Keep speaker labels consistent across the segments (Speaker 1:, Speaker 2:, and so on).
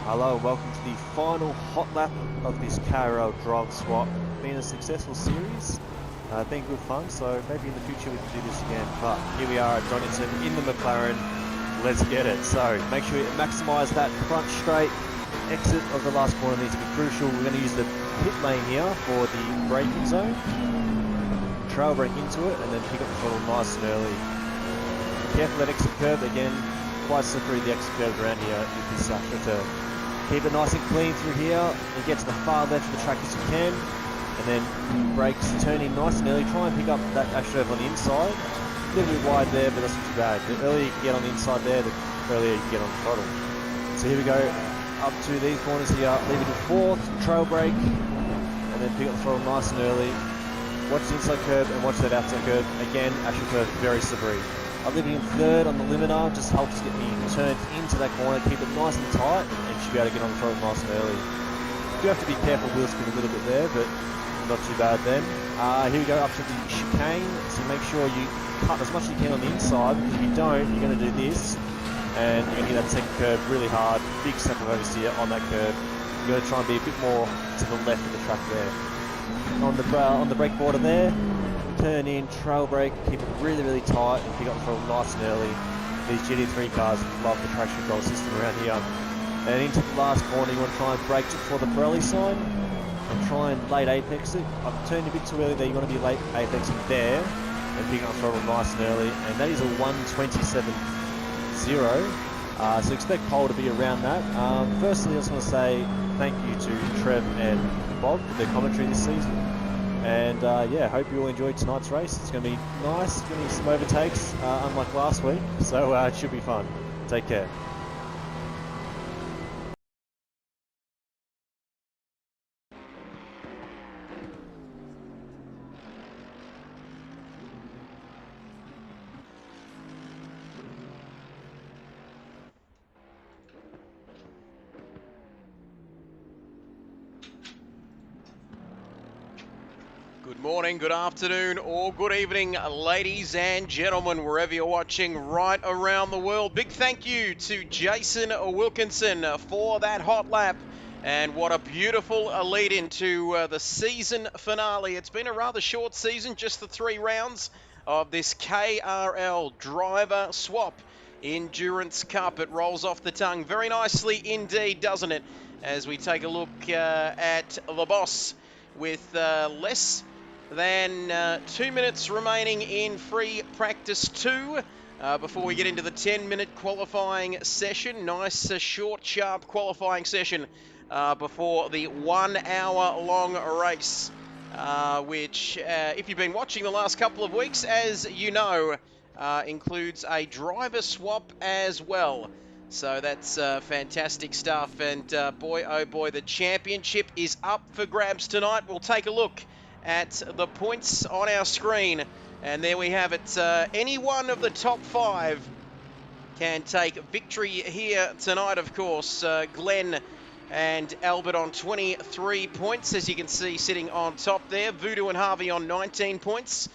Speaker 1: Hello and welcome to the final hot lap of this KRL drive swap. Been a successful series, been good fun, so maybe in the future we can do this again. But here we are at Donington in the McLaren. Let's get it. So make sure you maximise that front straight. Exit of the last corner needs to be crucial. We're going to use the pit lane here for the braking zone. Trail brake into it and then pick up the throttle nice and early. Careful that exit curve again. Quite slippery the exit curve around here with this turn. Keep it nice and clean through here and get to the far left of the track as you can. And then brakes, turn in nice and early. Try and pick up that ashtray on the inside. A little bit wide there, but that's not too bad. The earlier you can get on the inside there, the earlier you can get on the throttle. So here we go, up to these corners here. Leave it in fourth, trail brake, and then pick up the throttle nice and early. Watch the inside curve and watch that outside curve. Again, ashtray curve, very slippery. I'm leaving in third on the limiter, just helps get me turned into that corner, keep it nice and tight, and you should be able to get on the throttle nice and early. You do have to be careful, wheel spin a little bit there, but not too bad then. Here we go up to the chicane, so make sure you cut as much as you can on the inside, because if you don't, you're going to do this, and you're going to hit that second curve really hard, big step of oversteer on that curve. You're going to try and be a bit more to the left of the track there. On the brake border there, turn in, trail brake, keep it really, really tight and pick up the throttle nice and early. These GT3 cars love the traction control system around here. And into the last corner, you want to try and brake just before the Pirelli sign and try and late apex it. I've turned a bit too early there, you want to be late apexing there and pick up the throttle nice and early. And that is a 1:27.0. So expect pole to be around that. Firstly, I just want to say thank you to Trev and Bob for their commentary this season. And yeah, hope you all enjoyed tonight's race. It's going to be nice, going to be some overtakes, unlike last week, so it should be fun. Take care.
Speaker 2: Good morning, good afternoon, or good evening, ladies and gentlemen, wherever you're watching right around the world. Big thank you to Jason Wilkinson for that hot lap. And what a beautiful lead into the season finale. It's been a rather short season, just the 3 rounds of this KRL driver swap Endurance Cup. It rolls off the tongue very nicely indeed, doesn't it? As we take a look at the boss with less than 2 minutes remaining in free practice 2 before we get into the 10-minute qualifying session. Nice, short, sharp qualifying session before the 1 hour long race, which, if you've been watching the last couple of weeks, as you know, includes a driver swap as well. So that's fantastic stuff, and boy, oh boy, the championship is up for grabs tonight. We'll take a look at the points on our screen, and there we have it. Any one of the top 5 can take victory here tonight, of course. Glenn and Albert on 23 points, as you can see, sitting on top there. Voodoo and Harvey on 19 points.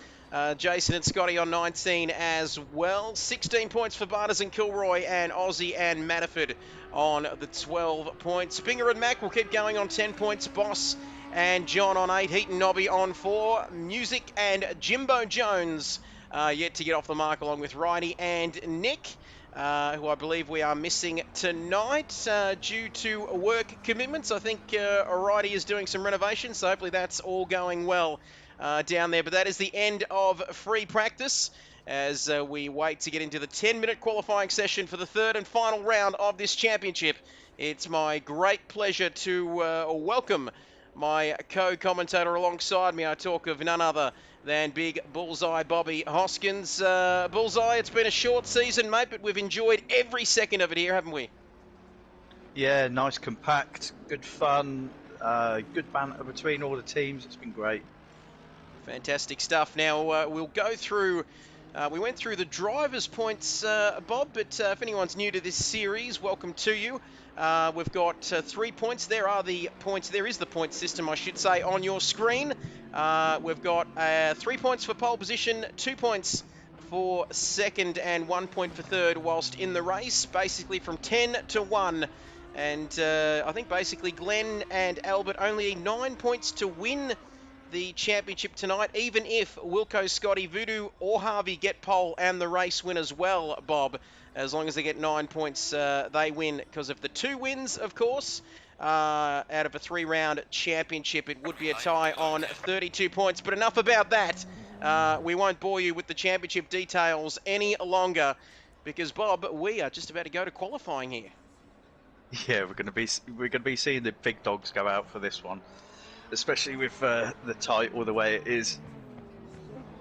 Speaker 2: Jason and Scotty on 19 as well. 16 points for Barters and Kilroy, and Aussie and Manaford on the 12 points. Binger and Mac will keep going on 10 points. Boss and John on 8. Heat and Nobby on 4. Music and Jimbo Jones yet to get off the mark, along with Ridey and Nick, who I believe we are missing tonight due to work commitments. I think Ridey is doing some renovations, so hopefully that's all going well down there. But that is the end of free practice as we wait to get into the 10-minute qualifying session for the 3rd and final round of this championship. It's my great pleasure to welcome my co-commentator alongside me. I talk of none other than Big Bullseye Bobby Hoskins. Bullseye, it's been a short season, mate, but we've enjoyed every second of it here, haven't we?
Speaker 3: Yeah, nice, compact, good fun, good banter between all the teams. It's been great.
Speaker 2: Fantastic stuff. Now, we'll go through... we went through the drivers' points, Bob, but if anyone's new to this series, welcome to you. We've got 3 points. There is the point system, I should say, on your screen. We've got 3 points for pole position, 2 points for second, and 1 point for third whilst in the race. Basically from 10 to 1 And I think basically Glenn and Albert only need 9 points to win the championship tonight, even if Wilco, Scotty, Voodoo or Harvey get pole and the race win as well, Bob. As long as they get 9 points, they win. Because of the 2 wins, of course, out of a 3-round championship, it would be a tie on 32 points. But enough about that. We won't bore you with the championship details any longer because, Bob, we are just about to go to qualifying here.
Speaker 3: Yeah, we're going to be seeing the big dogs go out for this one, especially with the title the way it is.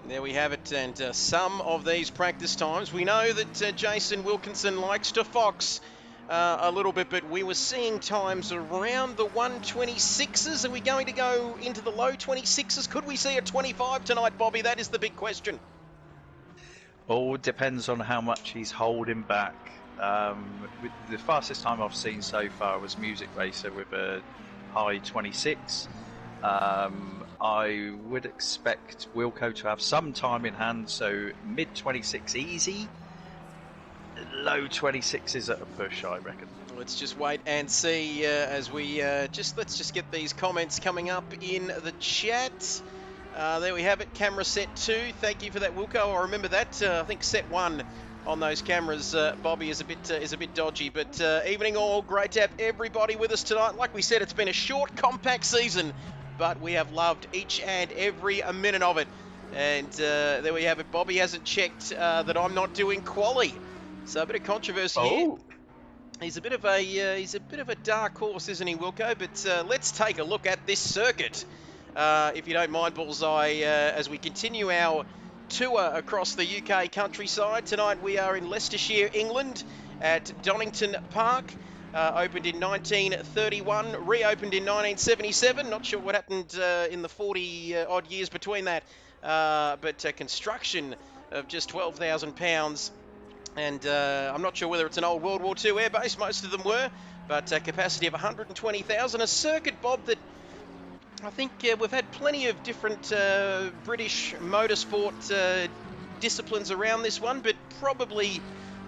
Speaker 2: There we have it, and some of these practice times. We know that Jason Wilkinson likes to fox a little bit, but we were seeing times around the 126s. Are we going to go into the low 26s? Could we see a 25 tonight, Bobby? That is the big question.
Speaker 3: All depends on how much he's holding back. The fastest time I've seen so far was Music Racer with a high 26. I would expect Wilco to have some time in hand, so mid 26 easy, low 26s at a push, I reckon.
Speaker 2: Let's just wait and see as we let's just get these comments coming up in the chat. There we have it, camera set 2. Thank you for that, Wilco. I remember that. I think set 1 on those cameras, Bobby, is a bit dodgy. But evening all, great to have everybody with us tonight. Like we said, it's been a short, compact season, but we have loved each and every minute of it. And there we have it. Bobby hasn't checked that I'm not doing quali, so a bit of controversy here. He's a bit of a dark horse, isn't he, Wilco? But let's take a look at this circuit, if you don't mind, Bullseye, as we continue our tour across the UK countryside. Tonight we are in Leicestershire, England, at Donington Park. Opened in 1931, reopened in 1977. Not sure what happened in the 40 odd years between that, but construction of just £12,000. And I'm not sure whether it's an old World War II airbase, most of them were, but capacity of 120,000. A circuit, Bob, that I think we've had plenty of different British motorsport disciplines around this one, but probably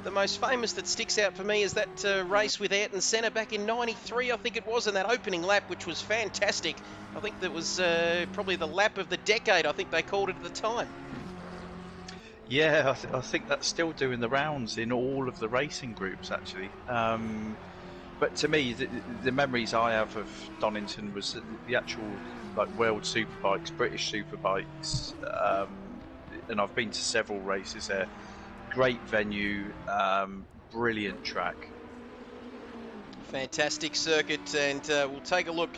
Speaker 2: the most famous that sticks out for me is that race with Ayrton Senna back in '93, I think it was, in that opening lap, which was fantastic. I think that was probably the lap of the decade, I think they called it at the time.
Speaker 3: Yeah, I think that's still doing the rounds in all of the racing groups, actually. But to me, the memories I have of Donington was the actual World Superbikes, British Superbikes, and I've been to several races there. Great venue, brilliant track.
Speaker 2: Fantastic circuit, and we'll take a look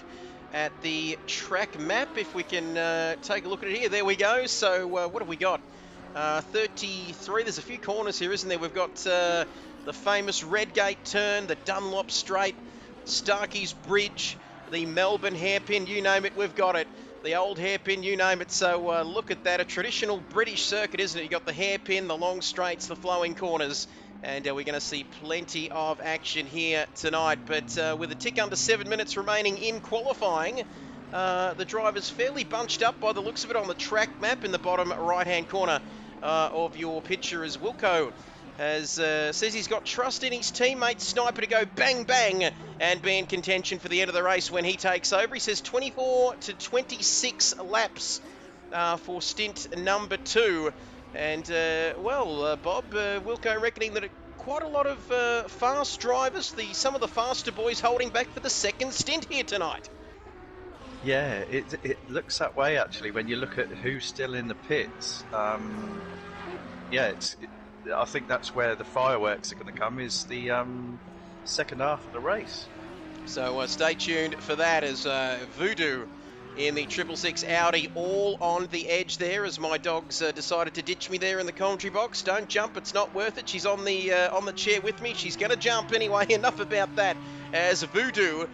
Speaker 2: at the track map if we can take a look at it here. There we go. So what have we got? 33. There's a few corners here, isn't there? We've got the famous Redgate turn, the Dunlop Straight, Starkey's Bridge, the Melbourne hairpin, you name it, we've got it. The old hairpin, you name it. So look at that, a traditional British circuit, isn't it? You've got the hairpin, the long straights, the flowing corners, and we're going to see plenty of action here tonight. But with a tick under 7 minutes remaining in qualifying, the driver's fairly bunched up by the looks of it on the track map in the bottom right-hand corner of your picture as Wilco says he's got trust in his teammate Sniper to go bang bang and be in contention for the end of the race when he takes over. He says 24 to 26 laps for stint number 2. And Bob, Wilco reckoning that quite a lot of fast drivers, some of the faster boys holding back for the second stint here tonight.
Speaker 3: Yeah, it looks that way actually when you look at who's still in the pits. I think that's where the fireworks are going to come, is the second half of the race.
Speaker 2: So stay tuned for that as Voodoo in the 666 Audi all on the edge there as my dogs decided to ditch me there in the commentary box. Don't jump, it's not worth it. She's on the chair with me. She's going to jump anyway. Enough about that as Voodoo.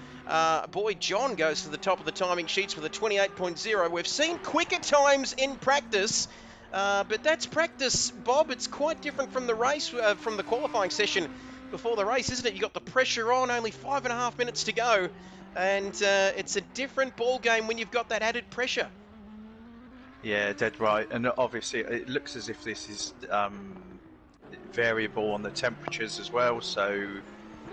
Speaker 2: Boy, John goes to the top of the timing sheets with a 28.0. We've seen quicker times in practice, but that's practice, Bob. It's quite different from the race, from the qualifying session before the race, isn't it? You've got the pressure on, only 5.5 minutes to go, and it's a different ball game when you've got that added pressure.
Speaker 3: Yeah, dead right. And obviously it looks as if this is variable on the temperatures as well, so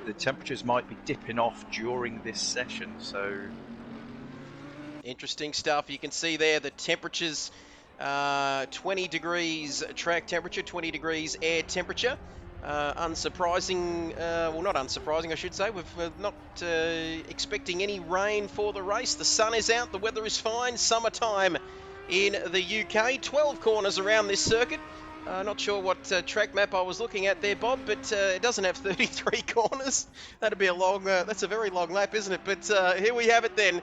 Speaker 3: the temperatures might be dipping off during this session. So
Speaker 2: interesting stuff. You can see there the temperatures, 20 degrees track temperature, 20 degrees air temperature. Unsurprising, well, not unsurprising, I should say. We're not expecting any rain for the race. The sun is out, the weather is fine, summertime in the UK. 12 corners around this circuit. Not sure what track map I was looking at there, Bob, but it doesn't have 33 corners. That'd be a long, that's a very long lap, isn't it? But here we have it then.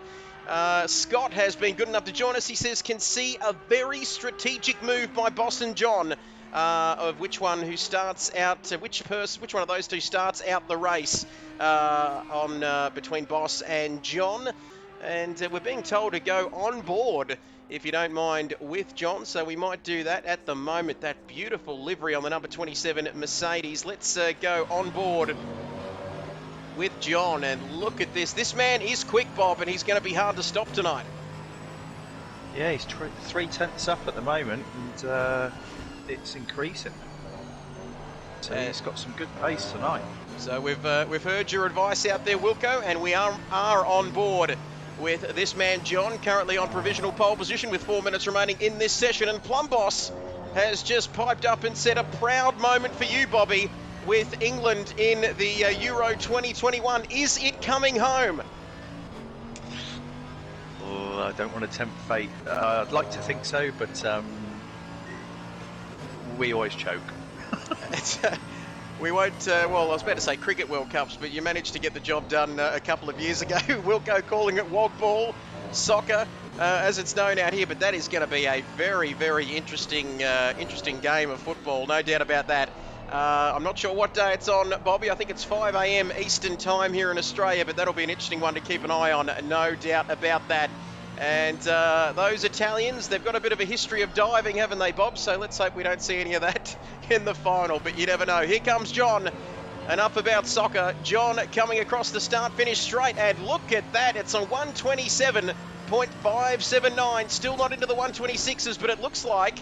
Speaker 2: Scott has been good enough to join us. He says, can see a very strategic move by Boston John. Of which one who starts out, which one of those two starts out the race between Boss and John. And we're being told to go on board, if you don't mind, with John. So we might do that at the moment. That beautiful livery on the number 27 Mercedes. Let's go on board with John. And look at this. This man is quick, Bob, and he's going to be hard to stop tonight.
Speaker 3: yeah, he's 3/10 up at the moment, and it's increasing. So he's got some good pace tonight.
Speaker 2: So we've heard your advice out there, Wilco, and we are on board with this man John, currently on provisional pole position with 4 minutes remaining in this session. And Plum Boss has just piped up and said a proud moment for you, Bobby, with England in the Euro 2021. Is it coming home?
Speaker 3: Oh, I don't want to tempt fate. I'd like to think so, but we always choke.
Speaker 2: We won't, well, I was about to say Cricket World Cups, but you managed to get the job done a couple of years ago. Wilco calling it wog ball, soccer, as it's known out here, but that is going to be a very, very interesting game of football, no doubt about that. I'm not sure what day it's on, Bobby. I think it's 5 a.m. Eastern time here in Australia, but that'll be an interesting one to keep an eye on, no doubt about that. And those Italians, they've got a bit of a history of diving, haven't they, Bob? So let's hope we don't see any of that in the final, but you never know. Here comes John, and up about soccer. John coming across the start-finish straight, and look at that. It's a 127.579, still not into the 126s, but it looks like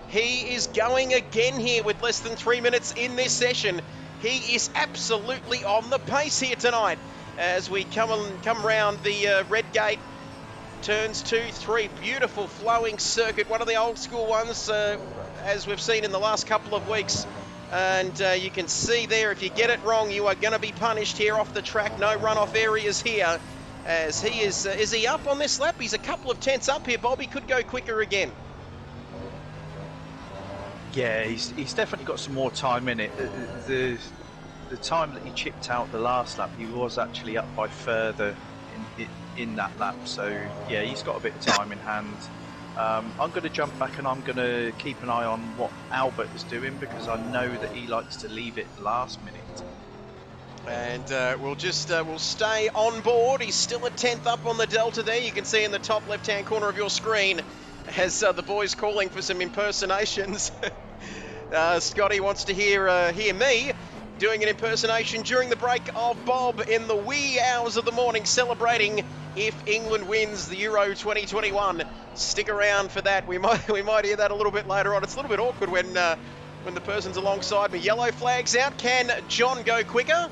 Speaker 2: he is going again here with less than 3 minutes in this session. He is absolutely on the pace here tonight as we come round the red gate. Turns 2, 3, beautiful flowing circuit, one of the old school ones as we've seen in the last couple of weeks. And you can see there, if you get it wrong, you are going to be punished here off the track. No runoff areas here, as he is he up on this lap? He's a couple of tenths up here, Bob. He could go quicker again.
Speaker 3: Yeah, he's definitely got some more time in it. The time that he chipped out the last lap, he was actually up by further in that lap, so yeah, he's got a bit of time in hand. I'm going to jump back and I'm going to keep an eye on what Albert is doing, because I know that he likes to leave it last minute.
Speaker 2: And we'll stay on board. He's still a 10th up on the Delta there. You can see in the top left-hand corner of your screen as the boys calling for some impersonations. Scotty wants to hear me doing an impersonation during the break of Bob in the wee hours of the morning, celebrating if England wins the Euro 2021. Stick around for that. We might hear that a little bit later on. It's a little bit awkward when the person's alongside me. Yellow flag's out. Can John go quicker?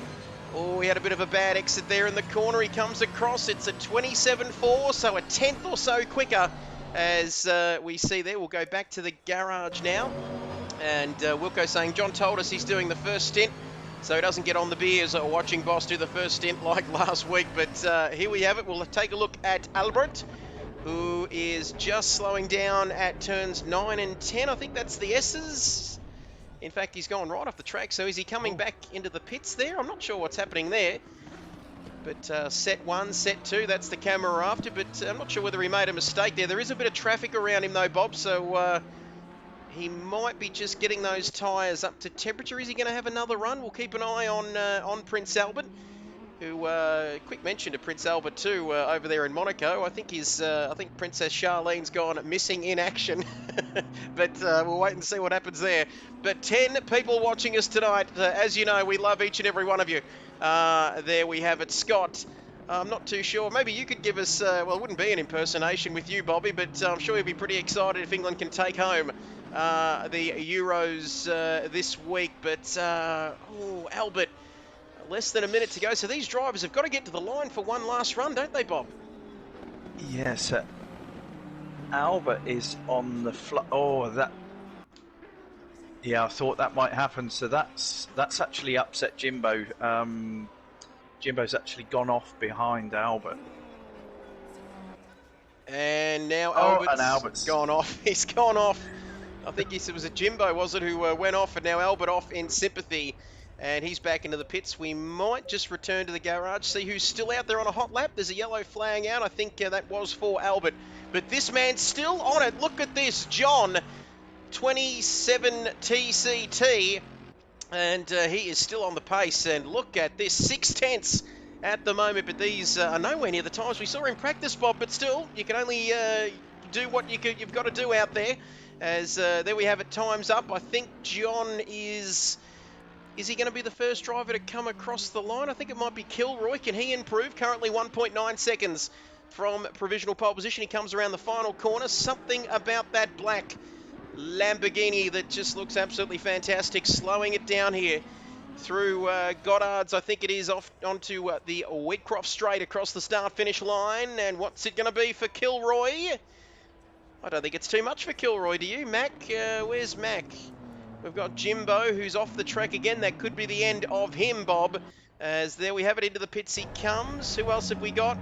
Speaker 2: Oh, we had a bit of a bad exit there in the corner. He comes across. It's a 27.4, so a tenth or so quicker, as we see there. We'll go back to the garage now. And Wilco saying John told us he's doing the first stint, so he doesn't get on the beers or watching Boss do the first stint like last week. But here we have it. We'll take a look at Albert, who is just slowing down at turns 9 and 10. I think that's the S's. In fact, he's gone right off the track. So is he coming back into the pits there? I'm not sure what's happening there. But set 1, set 2, that's the camera we're after. But I'm not sure whether he made a mistake there. There is a bit of traffic around him though, Bob. So he might be just getting those tyres up to temperature. Is he going to have another run? We'll keep an eye on Prince Albert, who, quick mention to Prince Albert too, over there in Monaco. I think Princess Charlene's gone missing in action, but we'll wait and see what happens there. But 10 people watching us tonight. As you know, we love each and every one of you. There we have it. Scott, I'm not too sure. Maybe you could give us, well, it wouldn't be an impersonation with you, Bobby, but I'm sure you'll be pretty excited if England can take home the Euros this week. But Albert, less than a minute to go. So these drivers have got to get to the line for one last run, don't they, Bob?
Speaker 3: Yes. Albert is on the oh, that. Yeah, I thought that might happen. So that's actually upset Jimbo. Jimbo's actually gone off behind Albert.
Speaker 2: And now
Speaker 3: Albert's
Speaker 2: Albert's gone off. He's gone off. I think it was a Jimbo, was it, who went off, and now Albert off in sympathy. And he's back into the pits. We might just return to the garage, see who's still out there on a hot lap. There's a yellow flag out. I think that was for Albert. But this man's still on it. Look at this. John, 27 TCT. And he is still on the pace. And look at this. 6/10 at the moment. But these are nowhere near the times we saw in practice, Bob. But still, you can only do what you've got to do out there. As there we have it, time's up. I think John is he going to be the first driver to come across the line? I think it might be Kilroy. Can he improve? Currently 1.9 seconds from provisional pole position. He comes around the final corner. Something about that black Lamborghini that just looks absolutely fantastic. Slowing it down here through Goddard's, I think it is, off onto the Wheatcroft straight across the start-finish line. And what's it going to be for Kilroy? I don't think it's too much for Kilroy, do you? Mac, where's Mac? We've got Jimbo, who's off the track again. That could be the end of him, Bob. As there we have it, into the pits he comes. Who else have we got?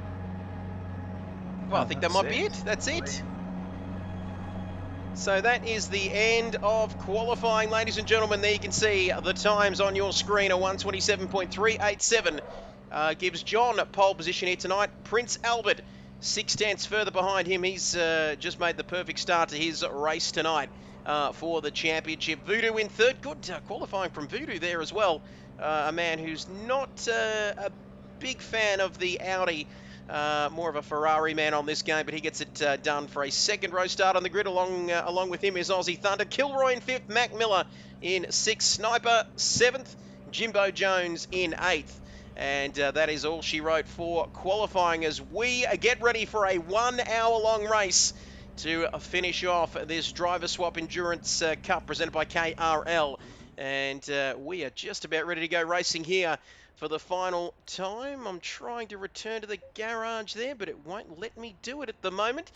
Speaker 2: Well, I think that might be it. That's it. So that is the end of qualifying, ladies and gentlemen. There you can see the times on your screen. A 127.387 gives John pole position here tonight. Prince Albert, 6/10 further behind him. He's just made the perfect start to his race tonight for the championship. Voodoo in third. Good qualifying from Voodoo there as well. A man who's not a big fan of the Audi. More of a Ferrari man on this game, but he gets it done for a second row start on the grid. Along with him is Aussie Thunder. Kilroy in fifth. Mac Miller in sixth. Sniper seventh. Jimbo Jones in eighth. And that is all she wrote for qualifying as we get ready for a 1 hour long race to finish off this Driver Swap Endurance Cup presented by KRL. And we are just about ready to go racing here for the final time. I'm trying to return to the garage there, but it won't let me do it at the moment.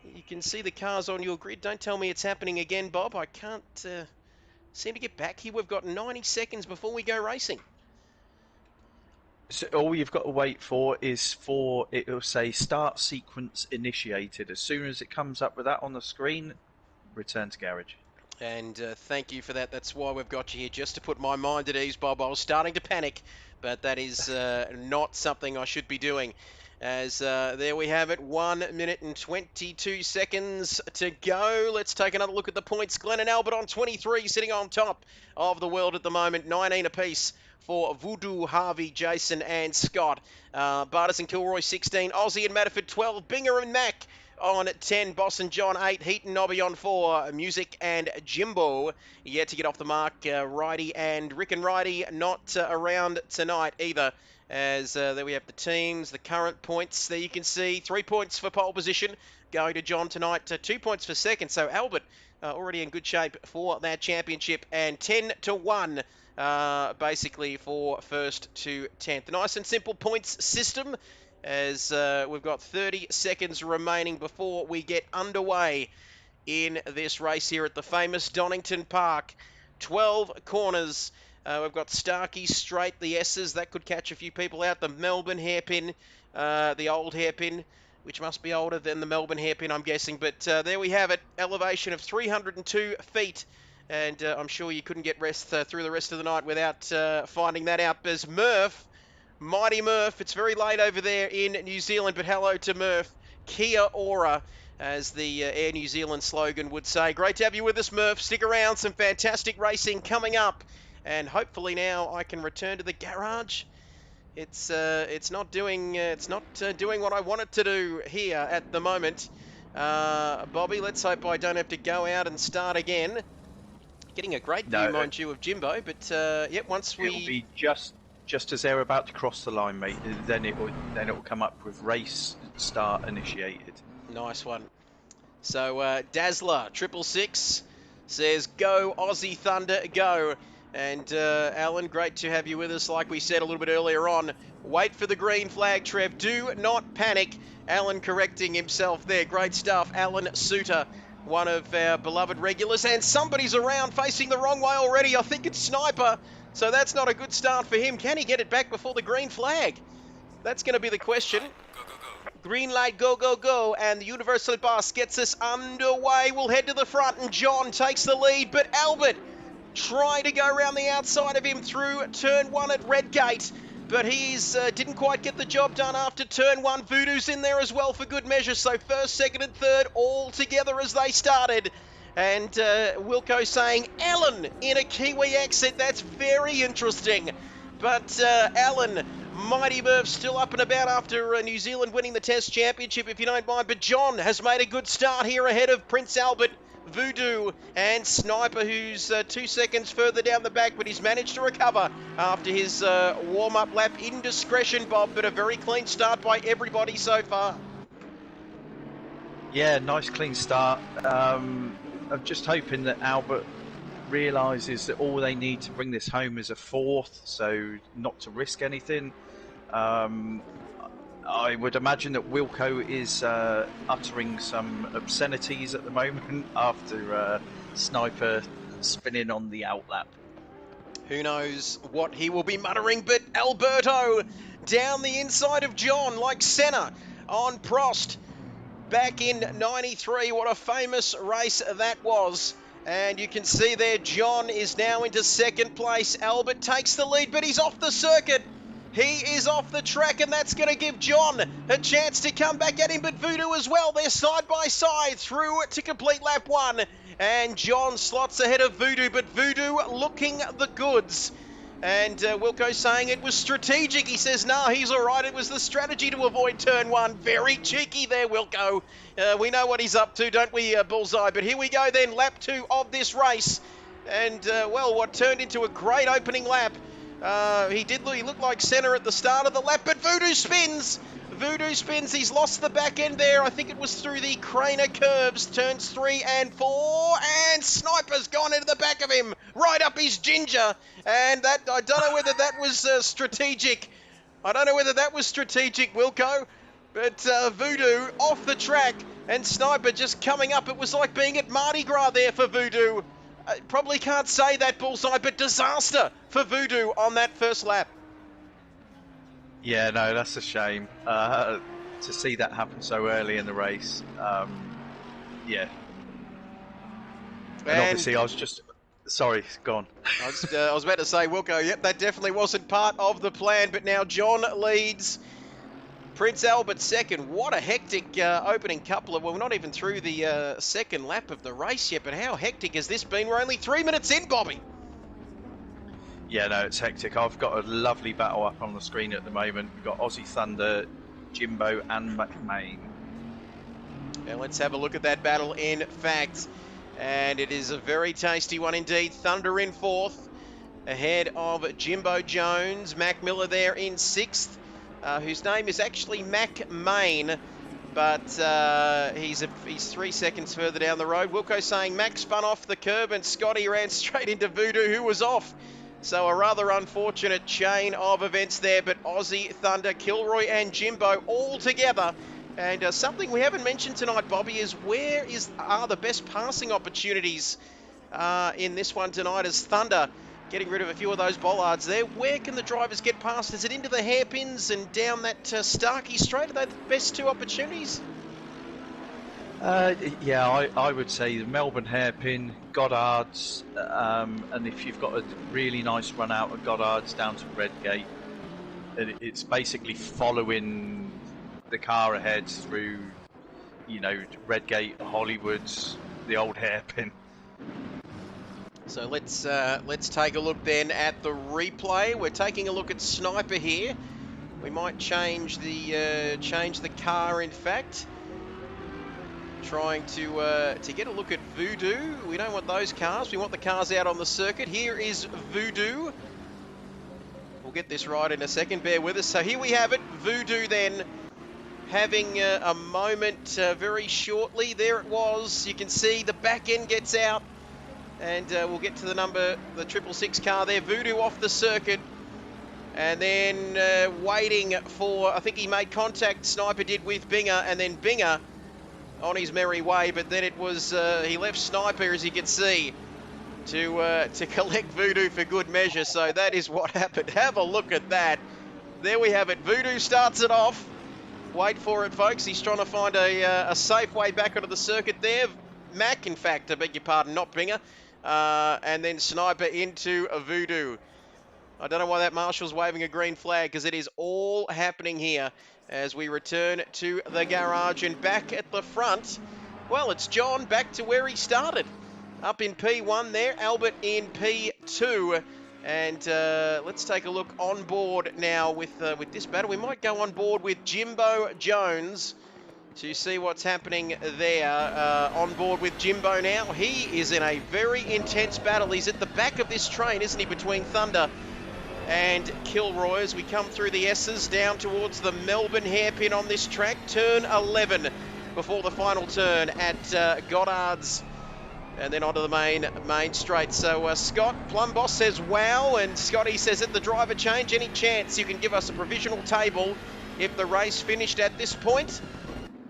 Speaker 2: You can see the cars on your grid. Don't tell me it's happening again, Bob. I can't seem to get back here. We've got 90 seconds before we go racing.
Speaker 3: So all you've got to wait for is it will say start sequence initiated. As soon as it comes up with that on the screen, return to garage.
Speaker 2: And thank you for that. That's why we've got you here, just to put my mind at ease, Bob. I was starting to panic, but that is not something I should be doing. As there we have it, 1 minute and 22 seconds to go. Let's take another look at the points. Glenn and Albert on 23, sitting on top of the world at the moment. 19 apiece for Voodoo, Harvey, Jason and Scott. Bartis and Kilroy 16, Aussie and Matterford 12, Binger and Mac on 10, Boss and John 8, Heat and Nobby on 4, Music and Jimbo yet to get off the mark. Righty and Rick and Righty not around tonight either. As there we have the teams, the current points. There you can see 3 points for pole position going to John tonight, 2 points for second. So Albert already in good shape for that championship, and 10-1 basically for first to 10th. Nice and simple points system, as we've got 30 seconds remaining before we get underway in this race here at the famous Donington Park. 12 corners. We've got Starkey straight, the S's, that could catch a few people out. The Melbourne hairpin, the old hairpin, which must be older than the Melbourne hairpin, I'm guessing. But there we have it, elevation of 302 feet. And I'm sure you couldn't get rest through the rest of the night without finding that out. There's Murph, Mighty Murph. It's very late over there in New Zealand, but hello to Murph. Kia ora, as the Air New Zealand slogan would say. Great to have you with us, Murph. Stick around, some fantastic racing coming up. And hopefully now I can return to the garage. It's not doing what I want it to do here at the moment. Bobby, let's hope I don't have to go out and start again. Getting a great view, mind you, of Jimbo, but yep, once we...
Speaker 3: It'll be just as they're about to cross the line, mate. Then it will come up with race start initiated.
Speaker 2: Nice one. So Dazzler 666 says go Aussie Thunder go. And Alan, great to have you with us. Like we said a little bit earlier on, wait for the green flag, Trev. Do not panic. Alan correcting himself there. Great stuff. Alan Suter, one of our beloved regulars. And somebody's around facing the wrong way already. I think it's Sniper. So that's not a good start for him. Can he get it back before the green flag? That's going to be the question. Green light, go, go, go, and the Universal Boss gets us underway. We'll head to the front, and John takes the lead, but Albert trying to go around the outside of him through turn 1 at Redgate, but he's didn't quite get the job done after turn 1. Voodoo's in there as well for good measure, so first, second, and third all together as they started. And Wilco saying, Alan in a Kiwi exit, that's very interesting. But Alan, Mighty Merv still up and about after New Zealand winning the Test Championship, if you don't mind. But John has made a good start here ahead of Prince Albert, Voodoo, and Sniper, who's 2 seconds further down the back, but he's managed to recover after his warm-up lap. Indiscretion, Bob, but a very clean start by everybody so far.
Speaker 3: Yeah, nice clean start. I'm just hoping that Albert realises that all they need to bring this home is a 4th, so not to risk anything. I would imagine that Wilco is uttering some obscenities at the moment after Sniper spinning on the outlap.
Speaker 2: Who knows what he will be muttering, but Alberto down the inside of John like Senna on Prost back in 93. What a famous race that was. And you can see there, John is now into second place. Albert takes the lead, but he's off the circuit. He is off the track, and that's going to give John a chance to come back at him, but Voodoo as well. They're side by side through to complete lap 1. And John slots ahead of Voodoo, but Voodoo looking the goods. And Wilco saying it was strategic. He says, no, he's all right. It was the strategy to avoid turn 1. Very cheeky there, Wilco. We know what he's up to, don't we, Bullseye? But here we go then, lap 2 of this race. And, well, what turned into a great opening lap. He looked like Senna at the start of the lap, but Voodoo spins. Voodoo spins. He's lost the back end there. I think it was through the Craner curves, turns 3 and 4, and Sniper's gone into the back of him, right up his ginger. And that, I don't know whether that was strategic. I don't know whether that was strategic, Wilco, but Voodoo off the track and Sniper just coming up. It was like being at Mardi Gras there for Voodoo. Probably can't say that, Bullseye, but disaster for Voodoo on that first lap.
Speaker 3: Yeah, no, that's a shame to see that happen so early in the race. Yeah. And obviously I was just... Sorry, go on.
Speaker 2: I was about to say, Wilco, yep, that definitely wasn't part of the plan, but now John leads. Prince Albert second. What a hectic opening couple of... Well, we're not even through the second lap of the race yet, but how hectic has this been? We're only 3 minutes in, Bobby.
Speaker 3: Yeah, no, it's hectic. I've got a lovely battle up on the screen at the moment. We've got Aussie Thunder, Jimbo and McMahon.
Speaker 2: Now let's have a look at that battle in fact. And it is a very tasty one indeed. Thunder in 4th, ahead of Jimbo Jones. Mac Miller there in 6th, whose name is actually Mac Main, but he's 3 seconds further down the road. Wilco saying Mac spun off the curb and Scotty ran straight into Voodoo, who was off. So a rather unfortunate chain of events there, but Aussie, Thunder, Kilroy and Jimbo all together. And something we haven't mentioned tonight, Bobby, is where are the best passing opportunities in this one tonight, as Thunder getting rid of a few of those bollards there. Where can the drivers get past? Is it into the hairpins and down that Starkey straight? Are they the best 2 opportunities?
Speaker 3: Yeah, I would say the Melbourne hairpin, Goddard's, and if you've got a really nice run out of Goddard's down to Redgate, it's basically following the car ahead through, Redgate, Hollywoods, the old hairpin.
Speaker 2: So let's take a look then at the replay. We're taking a look at Sniper here. We might change the car, in fact. Trying to get a look at Voodoo. We don't want those cars. We want the cars out on the circuit. Here is Voodoo. We'll get this right in a second. Bear with us. So here we have it. Voodoo then having a moment very shortly. There it was. You can see the back end gets out. And we'll get to the 666 car there. Voodoo off the circuit. And then waiting for, I think he made contact, Sniper did, with Binger, and then Binger on his merry way. But then it was, he left Sniper, as you can see, to collect Voodoo for good measure. So that is what happened. Have a look at that. There we have it. Voodoo starts it off. Wait for it, folks. He's trying to find a safe way back onto the circuit there. Mac, in fact, I beg your pardon, not Binger. And then Sniper into a Voodoo. I don't know why that marshal's waving a green flag, because it is all happening here as we return to the garage. And back at the front, well, it's John back to where he started. Up in P1 there, Albert in P2. And let's take a look on board now with this battle. We might go on board with Jimbo Jones to see what's happening there. On board with Jimbo now. He is in a very intense battle. He's at the back of this train, isn't he, between Thunder and Kilroy as we come through the S's down towards the Melbourne hairpin on this track. Turn 11 before the final turn at Goddard's. And then onto the main straight. So Scott, Plum Boss says wow, and Scotty says at the driver change, any chance you can give us a provisional table if the race finished at this point?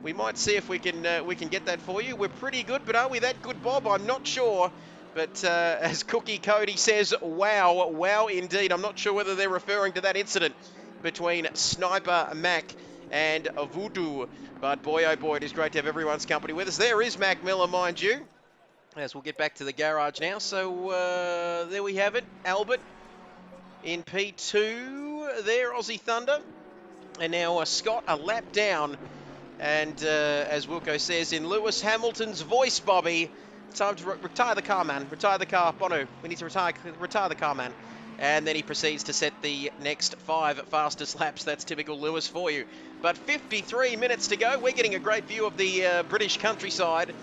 Speaker 2: We might see if we can get that for you. We're pretty good, but are we that good, Bob? I'm not sure. But as Cookie Cody says, wow, wow indeed. I'm not sure whether they're referring to that incident between Sniper Mac and Voodoo. But boy, oh boy, it is great to have everyone's company with us. There is Mac Miller, mind you. As we'll get back to the garage now. So there we have it. Albert in P2 there, Aussie Thunder. And now Scott a lap down. And as Wilco says, in Lewis Hamilton's voice, Bobby, time to retire the car, man. Retire the car. Bono, we need to retire the car, man. And then he proceeds to set the next 5 fastest laps. That's typical Lewis for you. But 53 minutes to go. We're getting a great view of the British countryside.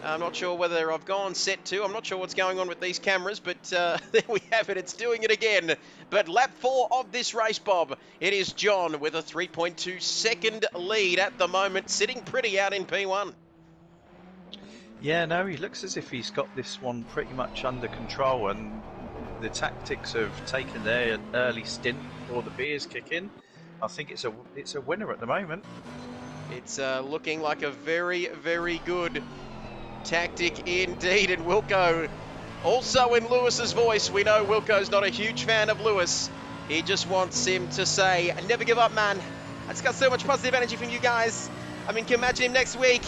Speaker 2: I'm not sure whether I've gone set 2. I'm not sure what's going on with these cameras, but there we have it. It's doing it again. But lap 4 of this race, Bob. It is John with a 3.2 second lead at the moment, sitting pretty out in P1.
Speaker 3: Yeah, no, he looks as if he's got this one pretty much under control, and the tactics of taking their early stint before the beers kick in, I think it's a winner at the moment.
Speaker 2: It's looking like a very, very good tactic indeed. And Wilco, also in Lewis's voice, we know Wilco's not a huge fan of Lewis. He just wants him to say, never give up, man. I just got so much positive energy from you guys. I mean, can you imagine him next week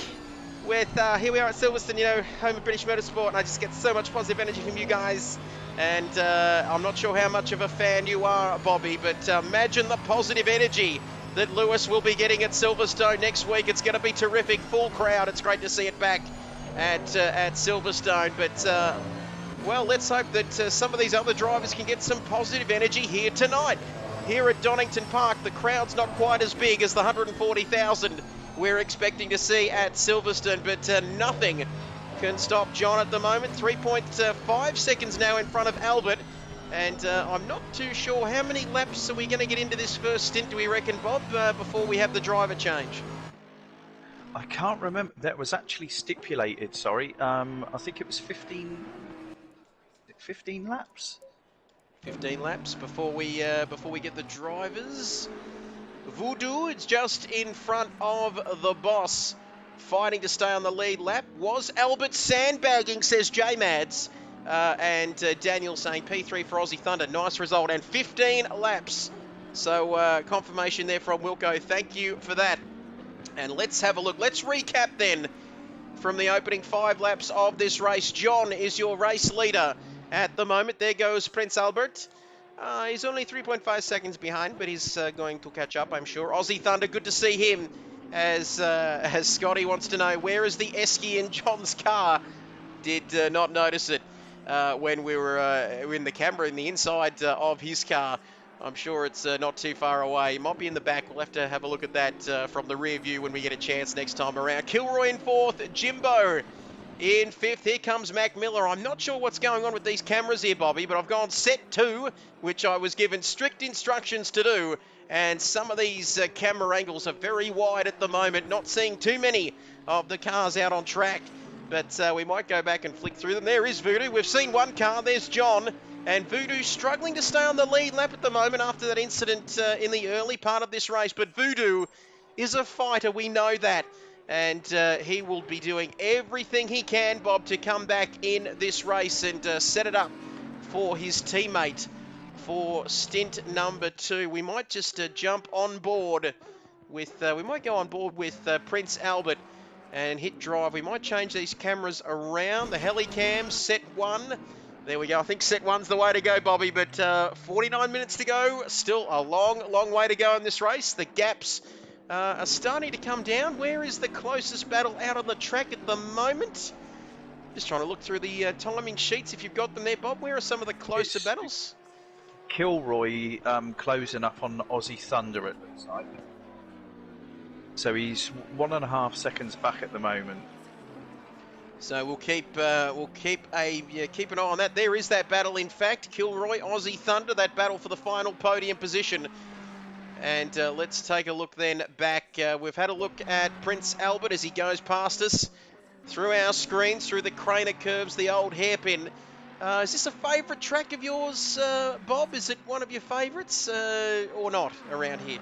Speaker 2: with, here we are at Silverstone, you know, home of British Motorsport, and I just get so much positive energy from you guys. And I'm not sure how much of a fan you are, Bobby, but imagine the positive energy that Lewis will be getting at Silverstone next week. It's going to be terrific, full crowd. It's great to see it back at Silverstone. But, well, let's hope that some of these other drivers can get some positive energy here tonight. Here at Donington Park, the crowd's not quite as big as the 140,000 we're expecting to see at Silverstone, but nothing can stop John at the moment. 3.5 seconds now in front of Albert. And I'm not too sure how many laps are we going to get into this first stint, do we reckon, Bob, before we have the driver change?
Speaker 3: I can't remember. That was actually stipulated, sorry. I think it was 15 laps?
Speaker 2: 15 laps before we get the drivers. Voodoo, it's just in front of the boss, fighting to stay on the lead lap. Was Albert sandbagging, says J-Mads. And Daniel saying P3 for Aussie Thunder. Nice result. And 15 laps. So confirmation there from Wilco. Thank you for that. And let's have a look. Let's recap then from the opening 5 laps of this race. John is your race leader at the moment. There goes Prince Albert. He's only 3.5 seconds behind, but he's going to catch up, I'm sure. Aussie Thunder, good to see him. As Scotty wants to know, where is the Esky in John's car? Did not notice it when we were in the camera in the inside of his car. I'm sure it's not too far away. It might be in the back. We'll have to have a look at that from the rear view when we get a chance next time around. Kilroy in 4th, Jimbo in 5th. Here comes Mac Miller. I'm not sure what's going on with these cameras here, Bobby, but I've gone set 2, which I was given strict instructions to do. And some of these camera angles are very wide at the moment. Not seeing too many of the cars out on track. but we might go back and flick through them. There is Voodoo. We've seen one car. There's John. And Voodoo struggling to stay on the lead lap at the moment after that incident in the early part of this race. But Voodoo is a fighter, we know that. And he will be doing everything he can, Bob, to come back in this race and set it up for his teammate for stint number 2. We might just jump on board with, we might go on board with Prince Albert and hit drive. We might change these cameras around. The helicam, set 1. There we go. I think set 1's the way to go, Bobby, but 49 minutes to go. Still a long, long way to go in this race. The gaps are starting to come down. Where is the closest battle out on the track at the moment? Just trying to look through the timing sheets if you've got them there, Bob. Where are some of the closer battles?
Speaker 3: Kilroy closing up on Aussie Thunder, it looks like. So he's 1.5 seconds back at the moment.
Speaker 2: So we'll keep keep an eye on that. There is that battle, in fact. Kilroy, Aussie Thunder, that battle for the final podium position. And let's take a look then back. We've had a look at Prince Albert as he goes past us through our screens, through the Craner curves, the old hairpin. Is this a favourite track of yours, Bob? Is it one of your favourites or not around here?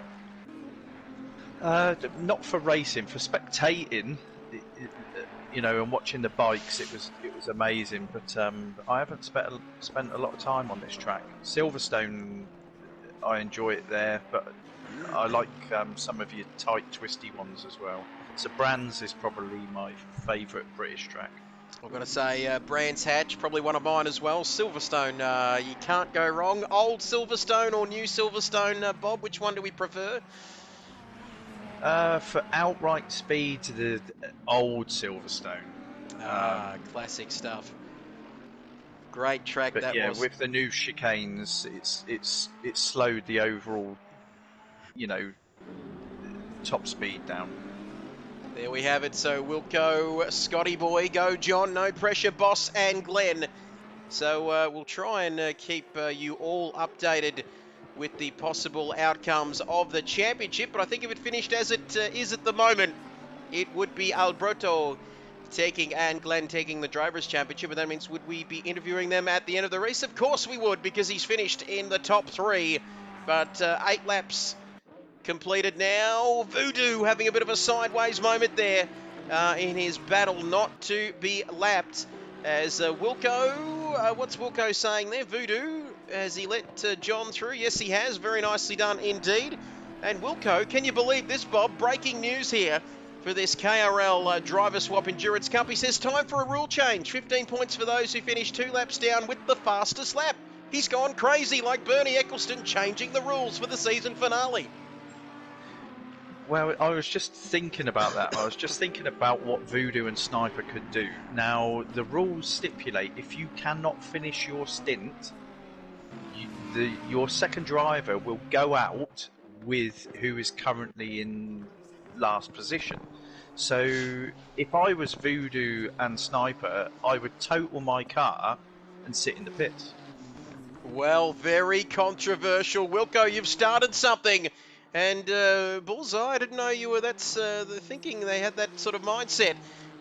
Speaker 3: Not for racing, for spectating, you know, and watching the bikes. It was amazing. But I haven't spent a lot of time on this track. Silverstone, I enjoy it there, but I like some of your tight, twisty ones as well. So Brands is probably my favourite British track.
Speaker 2: I've got to say, Brands Hatch, probably one of mine as well. Silverstone, you can't go wrong. Old Silverstone or new Silverstone, Bob, which one do we prefer?
Speaker 3: For outright speed, the old Silverstone.
Speaker 2: Classic stuff. Great track
Speaker 3: but
Speaker 2: that
Speaker 3: yeah,
Speaker 2: was.
Speaker 3: with the new chicanes, it's slowed the overall, you know, top speed down.
Speaker 2: There we have it. So we'll go Scotty Boy, go John, no pressure, Boss and Glenn. So we'll try and keep you all updated with the possible outcomes of the championship. But I think if it finished as it is at the moment, it would be Alberto taking and Glenn taking the Drivers' Championship. And that means, would we be interviewing them at the end of the race? Of course we would, because he's finished in the top 3. But 8 laps completed now. Voodoo having a bit of a sideways moment there in his battle not to be lapped. As Wilco, what's Wilco saying there? Voodoo, has he let John through? Yes, he has. Very nicely done indeed. And Wilco, can you believe this, Bob? Breaking news here for this KRL Driver Swap Endurance Cup. He says, time for a rule change. 15 points for those who finish 2 laps down with the fastest lap. He's gone crazy like Bernie Eccleston changing the rules for the season finale.
Speaker 3: Well, I was just thinking about that. I was just thinking about what Voodoo and Sniper could do. Now, the rules stipulate if you cannot finish your stint, your second driver will go out with who is currently in last position. So, if I was Voodoo and Sniper, I would total my car and sit in the pits. Well,
Speaker 2: very controversial. Wilco, you've started something. And Bullseye, I didn't know you were, that's the thinking, they had that sort of mindset.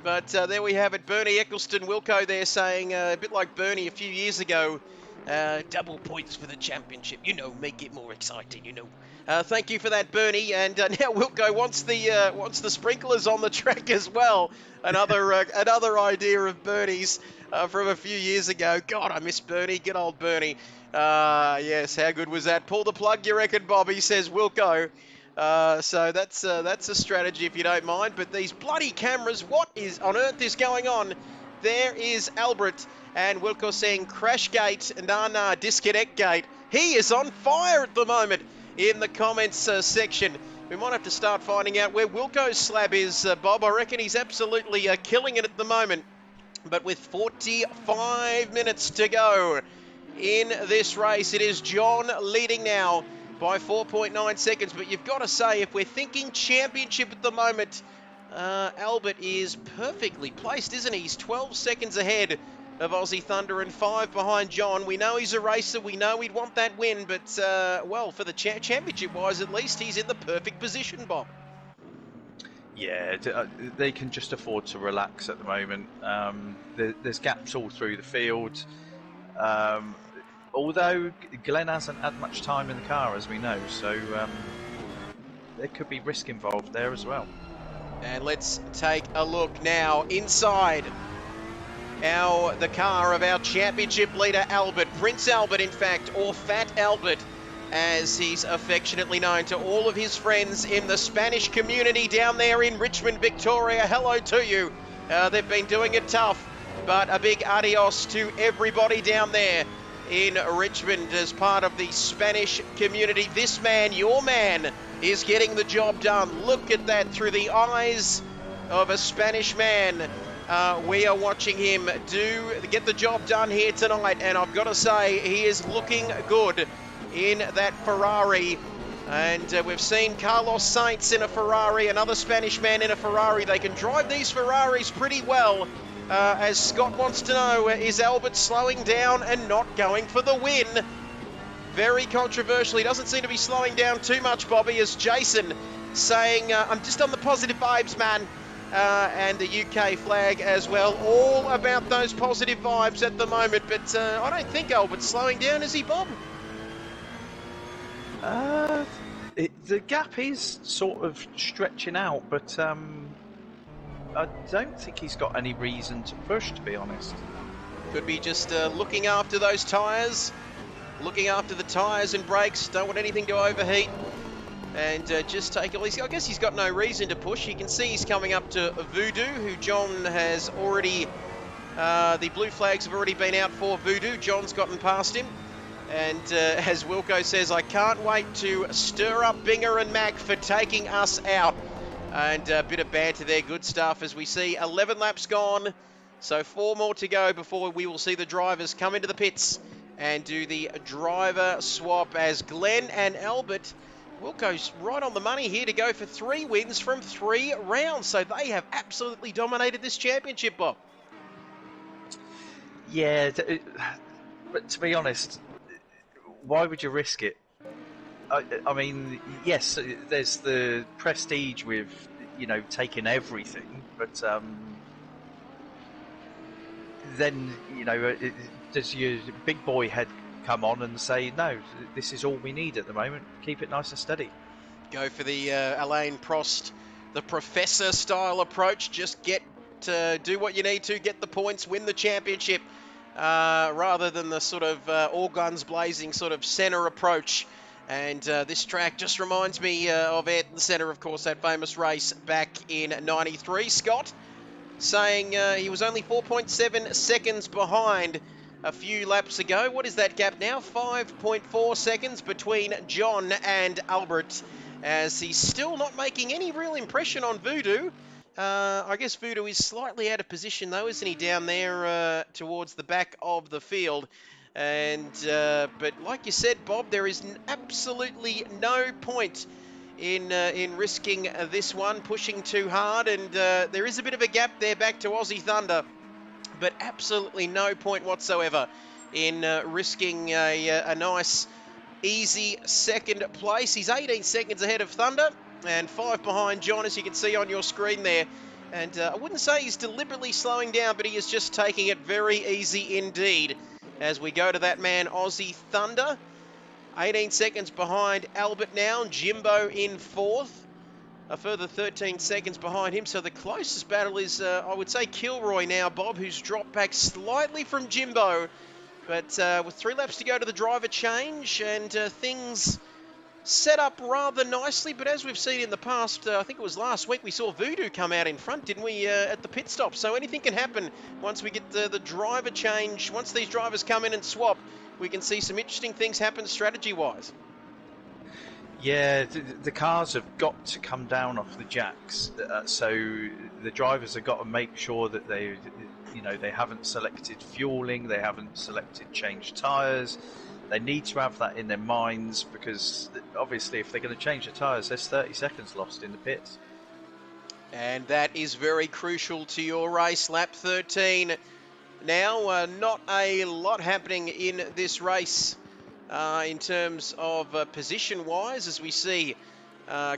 Speaker 2: But there we have it, Bernie Eccleston, Wilco there saying, a bit like Bernie a few years ago, double points for the championship, you know, make it more exciting, you know. Thank you for that, Bernie. And now Wilco wants the sprinklers on the track as well. Another idea of Bernie's from a few years ago. God, I miss Bernie, good old Bernie. Yes, how good was that? Pull the plug, you reckon, Bobby, says Wilco. So that's a strategy if you don't mind. But these bloody cameras, what on earth is going on? There is Albert and Wilco saying crash gate, nah, disconnect gate. He is on fire at the moment in the comments section. We might have to start finding out where Wilco's slab is, Bob. I reckon he's absolutely killing it at the moment. But with 45 minutes to go in this race, it is John leading now by 4.9 seconds. But you've got to say, if we're thinking championship at the moment, Albert is perfectly placed, isn't he? He's 12 seconds ahead of Aussie Thunder and 5 behind John. We know he's a racer. We know he'd want that win. But, well, for the championship-wise, at least, he's in the perfect position, Bob.
Speaker 3: Yeah, they can just afford to relax at the moment. There's gaps all through the field. Although Glenn hasn't had much time in the car, as we know, so there could be risk involved there as well.
Speaker 2: And let's take a look now inside the car of our championship leader, Albert. Prince Albert, in fact, or Fat Albert, as he's affectionately known to all of his friends in the Spanish community down there in Richmond, Victoria. Hello to you. They've been doing it tough, but a big adios to everybody down there in Richmond as part of the Spanish community. This man, your man, is getting the job done. Look at that through the eyes of a Spanish man. We are watching him get the job done here tonight, and I've got to say, he is looking good in that Ferrari. And we've seen Carlos Sainz in a Ferrari, another Spanish man in a Ferrari. They can drive these Ferraris pretty well. As Scott wants to know, is Albert slowing down and not going for the win? Very controversial. He doesn't seem to be slowing down too much, Bobby, as Jason saying, I'm just on the positive vibes, man. And the UK flag as well. All about those positive vibes at the moment. But I don't think Albert's slowing down, is he, Bob?
Speaker 3: The gap is sort of stretching out, but I don't think he's got any reason to push, to be honest.
Speaker 2: Could be just looking after those tyres. Looking after the tyres and brakes. Don't want anything to overheat. And just take it easy. I guess he's got no reason to push. You can see he's coming up to Voodoo, who John has already... the blue flags have already been out for Voodoo. John's gotten past him. And as Wilco says, I can't wait to stir up Binger and Mac for taking us out. And a bit of banter there. Good stuff as we see 11 laps gone. So 4 more to go before we will see the drivers come into the pits and do the driver swap, as Glenn and Albert... Wilco's right on the money here to go for 3 wins from 3 rounds. So they have absolutely dominated this championship, Bob.
Speaker 3: Yeah, but to be honest, why would you risk it? I mean, yes, there's the prestige with, taking everything, but then, does your big boy head come on and say, no, this is all we need at the moment, keep it nice and steady?
Speaker 2: Go for the Alain Prost, the professor style approach. Just do what you need to, get the points, win the championship, rather than the sort of all guns blazing sort of centre approach. And this track just reminds me of Ayrton Senna, of course, that famous race back in '93. Scott saying he was only 4.7 seconds behind a few laps ago. What is that gap now? 5.4 seconds between John and Albert, as he's still not making any real impression on Voodoo. I guess Voodoo is slightly out of position though, isn't he, down there towards the back of the field. And but like you said, Bob, there is absolutely no point in risking this one, pushing too hard, and there is a bit of a gap there back to Aussie Thunder. But absolutely no point whatsoever in risking a nice, easy second place. He's 18 seconds ahead of Thunder and 5 behind John, as you can see on your screen there. And I wouldn't say he's deliberately slowing down, but he is just taking it very easy indeed. As we go to that man, Aussie Thunder. 18 seconds behind Albert now. Jimbo in 4th. A further 13 seconds behind him. So the closest battle is, I would say, Kilroy now, Bob, who's dropped back slightly from Jimbo. But with 3 laps to go to the driver change, and things set up rather nicely. But as we've seen in the past, I think it was last week, we saw Voodoo come out in front, didn't we, at the pit stop. So anything can happen once we get the driver change. Once these drivers come in and swap, we can see some interesting things happen strategy-wise.
Speaker 3: Yeah, the cars have got to come down off the jacks, so the drivers have got to make sure that they haven't selected fueling, they haven't selected changed tyres. They need to have that in their minds, because obviously if they're going to change the tyres, there's 30 seconds lost in the pits.
Speaker 2: And that is very crucial to your race, lap 13. Now, not a lot happening in this race. In terms of position-wise, as we see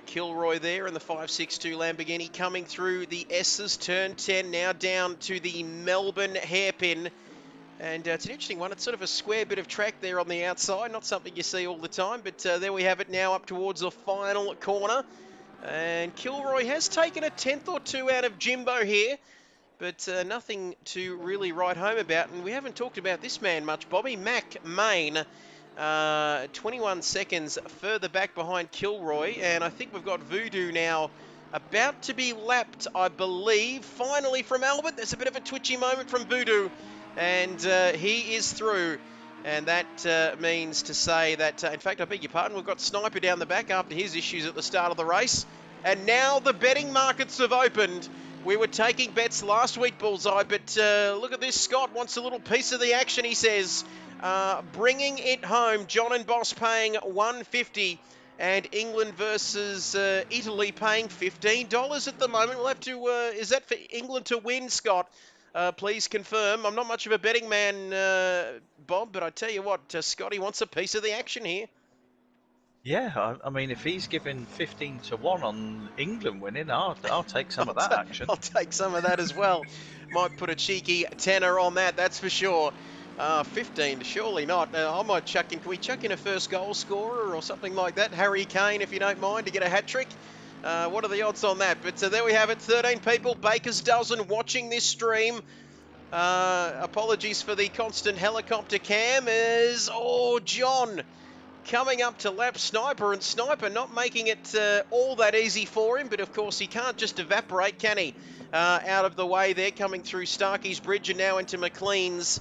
Speaker 2: Kilroy there in the 562 Lamborghini coming through the S's, turn 10, now down to the Melbourne hairpin. And it's an interesting one. It's sort of a square bit of track there on the outside, not something you see all the time, but there we have it now up towards the final corner. And Kilroy has taken a tenth or two out of Jimbo here, but nothing to really write home about. And we haven't talked about this man much, Bobby. Mac Main, 21 seconds further back behind Kilroy. And I think we've got Voodoo now about to be lapped, I believe. Finally from Albert. There's a bit of a twitchy moment from Voodoo. And he is through. And that means to say that, in fact, I beg your pardon, we've got Sniper down the back after his issues at the start of the race. And now the betting markets have opened. We were taking bets last week, Bullseye, but look at this. Scott wants a little piece of the action, he says. Bringing it home. John and Boss paying $1.50 and England versus Italy paying $15 at the moment. We'll have to, is that for England to win, Scott? Please confirm. I'm not much of a betting man, Bob, but I tell you what, Scotty wants a piece of the action here.
Speaker 3: Yeah, I mean, if he's given 15 to 1 on England winning, I'll take some of that action.
Speaker 2: I'll take some of that as well. Might put a cheeky tenner on that, that's for sure. 15, surely not. I might chuck in, can we chuck in a first goal scorer or something like that? Harry Kane, if you don't mind, to get a hat-trick. What are the odds on that? But there we have it, 13 people, Baker's dozen watching this stream. Apologies for the constant helicopter cam as, John coming up to lap Sniper, and Sniper not making it all that easy for him, but of course he can't just evaporate, can he? Out of the way there, coming through Starkey's Bridge and now into McLean's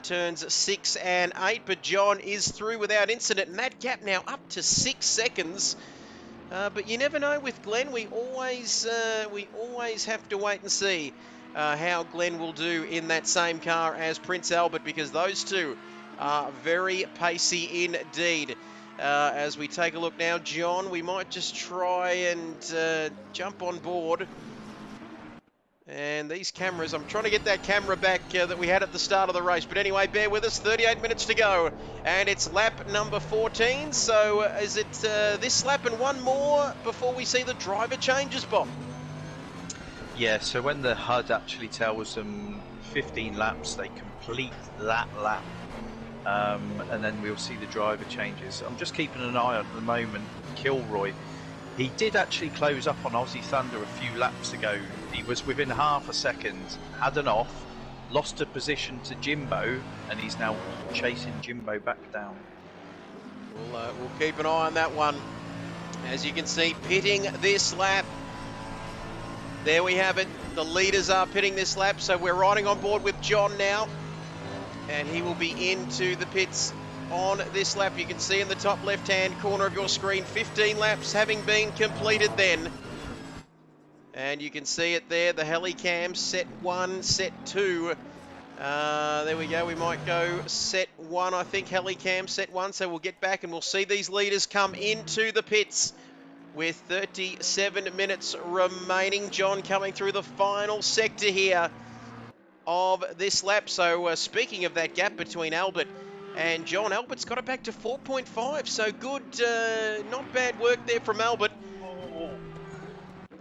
Speaker 2: turns 6 and 8, but John is through without incident, and that gap now up to 6 seconds. But you never know with Glenn. We always have to wait and see how Glenn will do in that same car as Prince Albert, because those two are very pacey indeed. As we take a look now, John, we might just try and jump on board. And these cameras, I'm trying to get that camera back that we had at the start of the race. But anyway, bear with us, 38 minutes to go. And it's lap number 14. So is it this lap and one more before we see the driver changes, Bob?
Speaker 3: Yeah, so when the HUD actually tells them 15 laps, they complete that lap. And then we'll see the driver changes. I'm just keeping an eye on at the moment, Kilroy. He did actually close up on Aussie Thunder a few laps ago. He was within half a second, had an off, lost a position to Jimbo, and he's now chasing Jimbo back down.
Speaker 2: We'll keep an eye on that one. As you can see, pitting this lap. There we have it. The leaders are pitting this lap, so we're riding on board with John now. And he will be into the pits on this lap. You can see in the top left-hand corner of your screen, 15 laps having been completed then. And you can see it there, the helicam, set 1, set 2. There we go, we might go set 1, I think, helicam, set 1. So we'll get back and we'll see these leaders come into the pits with 37 minutes remaining. John coming through the final sector here of this lap. So speaking of that gap between Albert and John, Albert's got it back to 4.5. So good, not bad work there from Albert.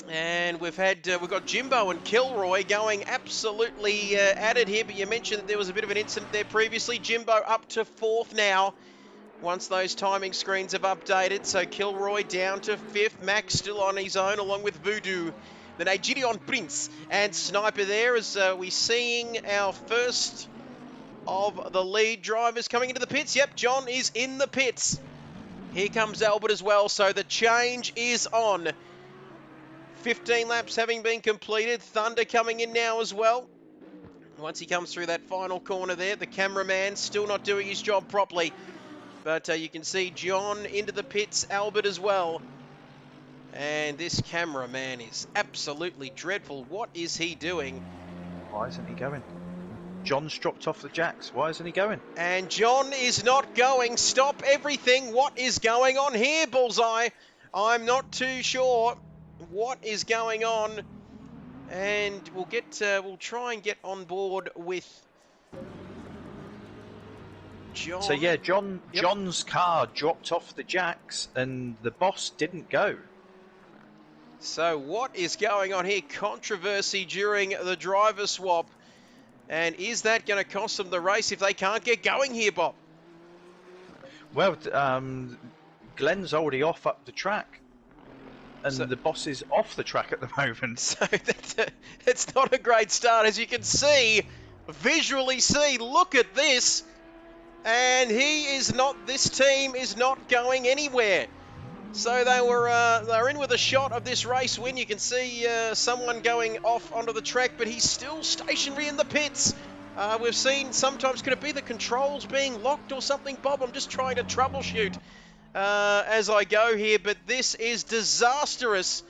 Speaker 2: And we've got Jimbo and Kilroy going absolutely at it here. But you mentioned that there was a bit of an incident there previously. Jimbo up to 4th now, once those timing screens have updated. So Kilroy down to 5th. Max still on his own along with Voodoo, the Nigerian Prince, and Sniper there, as we're seeing our first of the lead drivers coming into the pits. Yep, John is in the pits. Here comes Albert as well, so the change is on. 15 laps having been completed. Thunder coming in now as well. Once he comes through that final corner there, the cameraman still not doing his job properly. But you can see John into the pits, Albert as well. And this cameraman is absolutely dreadful. What is he doing?
Speaker 3: Why isn't he going? John's dropped off the jacks. Why isn't he going?
Speaker 2: And John is not going. Stop everything. What is going on here, Bullseye? I'm not too sure what is going on. And we'll try and get on board with John.
Speaker 3: So yeah,
Speaker 2: Yep.
Speaker 3: John's car dropped off the jacks and the boss didn't go.
Speaker 2: So what is going on here? Controversy during the driver swap. And is that going to cost them the race if they can't get going here, Bob?
Speaker 3: Well, Glenn's already off up the track, and
Speaker 2: So-
Speaker 3: the boss is off the track at the moment.
Speaker 2: So it's not a great start, as you can see, visually see. Look at this. And this team is not going anywhere. So they're in with a shot of this race win. You can see someone going off onto the track, but he's still stationary in the pits. We've seen sometimes, could it be the controls being locked or something, Bob? I'm just trying to troubleshoot as I go here, but this is disastrous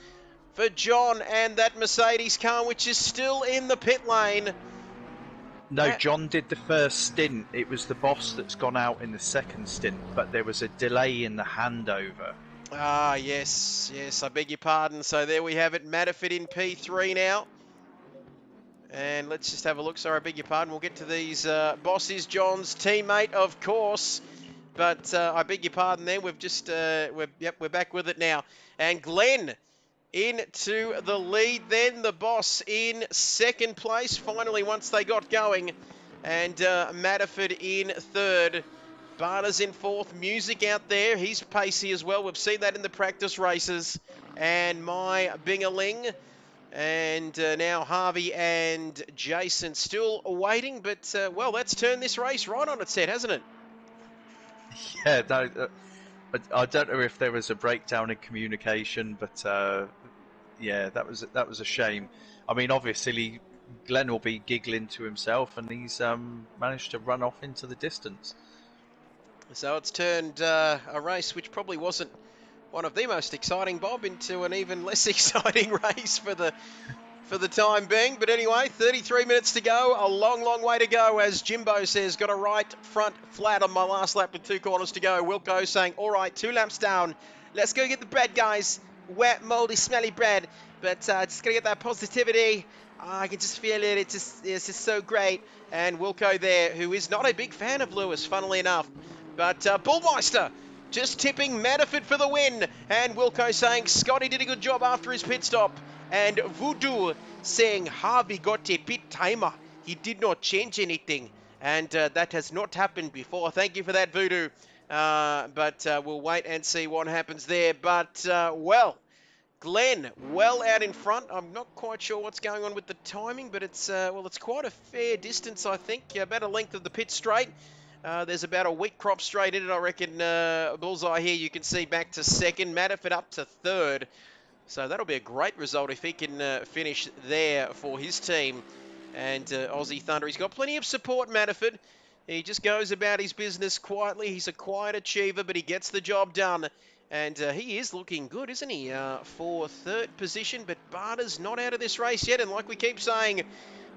Speaker 2: for John and that Mercedes car, which is still in the pit lane.
Speaker 3: No, John did the first stint. It was the boss that's gone out in the second stint, but there was a delay in the handover.
Speaker 2: Ah, yes, I beg your pardon. So there we have it, Matterford in P3 now. And let's just have a look. Sorry, I beg your pardon. We'll get to these bosses. John's teammate, of course. But I beg your pardon there. We've just, we're back with it now. And Glenn into the lead then. The boss in second place, finally, once they got going. And Matterford in third. Barter's in fourth. Music out there. He's pacey as well. We've seen that in the practice races. And my Bingaling. And now Harvey and Jason still waiting. But, well, that's turned this race right on its head, hasn't it?
Speaker 3: Yeah, no, I don't know if there was a breakdown in communication, but yeah, that was a shame. I mean, obviously, Glenn will be giggling to himself, and he's managed to run off into the distance.
Speaker 2: So it's turned a race which probably wasn't one of the most exciting, Bob, into an even less exciting race for the time being. But anyway, 33 minutes to go, a long, long way to go, as Jimbo says. Got a right front flat on my last lap with 2 corners to go. Wilco saying, all right, 2 laps down. Let's go get the bread, guys. Wet, mouldy, smelly bread. But just going to get that positivity. I can just feel it. It's just so great. And Wilco there, who is not a big fan of Lewis, funnily enough. But Bullmeister just tipping Matterford for the win. And Wilco saying Scotty did a good job after his pit stop. And Voodoo saying Harvey got a pit timer. He did not change anything. And that has not happened before. Thank you for that, Voodoo. But we'll wait and see what happens there. But, well, Glenn well out in front. I'm not quite sure what's going on with the timing, but it's, well, it's quite a fair distance, I think. About a length of the pit straight. There's about a wheat crop straight in it, I reckon. Bullseye here, you can see back to second. Matterford up to third. So that'll be a great result if he can finish there for his team. And Aussie Thunder, he's got plenty of support, Matterford. He just goes about his business quietly. He's a quiet achiever, but he gets the job done. And he is looking good, isn't he, for third position. But Barter's not out of this race yet. And like we keep saying,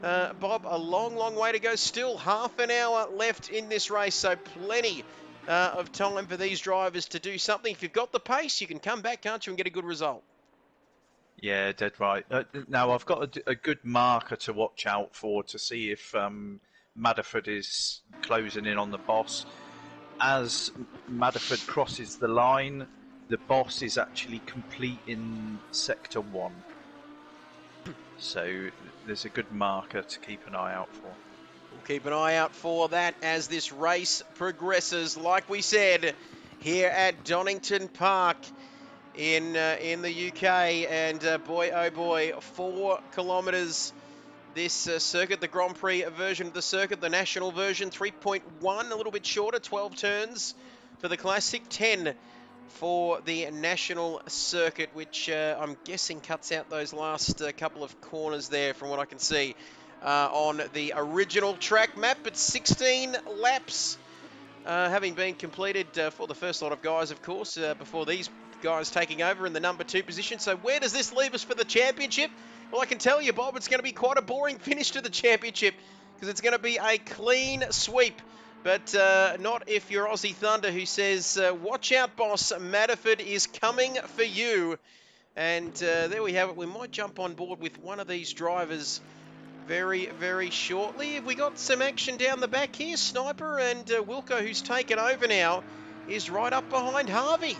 Speaker 2: Bob, a long, long way to go. Still half an hour left in this race, so plenty of time for these drivers to do something. If you've got the pace, you can come back, can't you, and get a good result.
Speaker 3: Yeah, dead right. Now, I've got a good marker to watch out for to see if Matterford is closing in on the boss. As Matterford crosses the line, the boss is actually complete in Sector 1. So there's a good marker to keep an eye out for.
Speaker 2: We'll keep an eye out for that as this race progresses. Like we said, here at Donington Park in the UK, and boy, oh boy, 4 kilometres. This circuit, the Grand Prix version of the circuit, the national version, 3.1, a little bit shorter, 12 turns for the Classic, 10 for the national circuit, which I'm guessing cuts out those last couple of corners there from what I can see on the original track map. But 16 laps having been completed for the first lot of guys, of course, before these guys taking over in the number 2 position. So where does this leave us for the championship? Well, I can tell you, Bob, it's going to be quite a boring finish to the championship because it's going to be a clean sweep. But not if you're Aussie Thunder, who says, watch out, boss, Matterford is coming for you. And there we have it. We might jump on board with one of these drivers very, very shortly. Have we got some action down the back here? Sniper and Wilco, who's taken over now, is right up behind Harvey.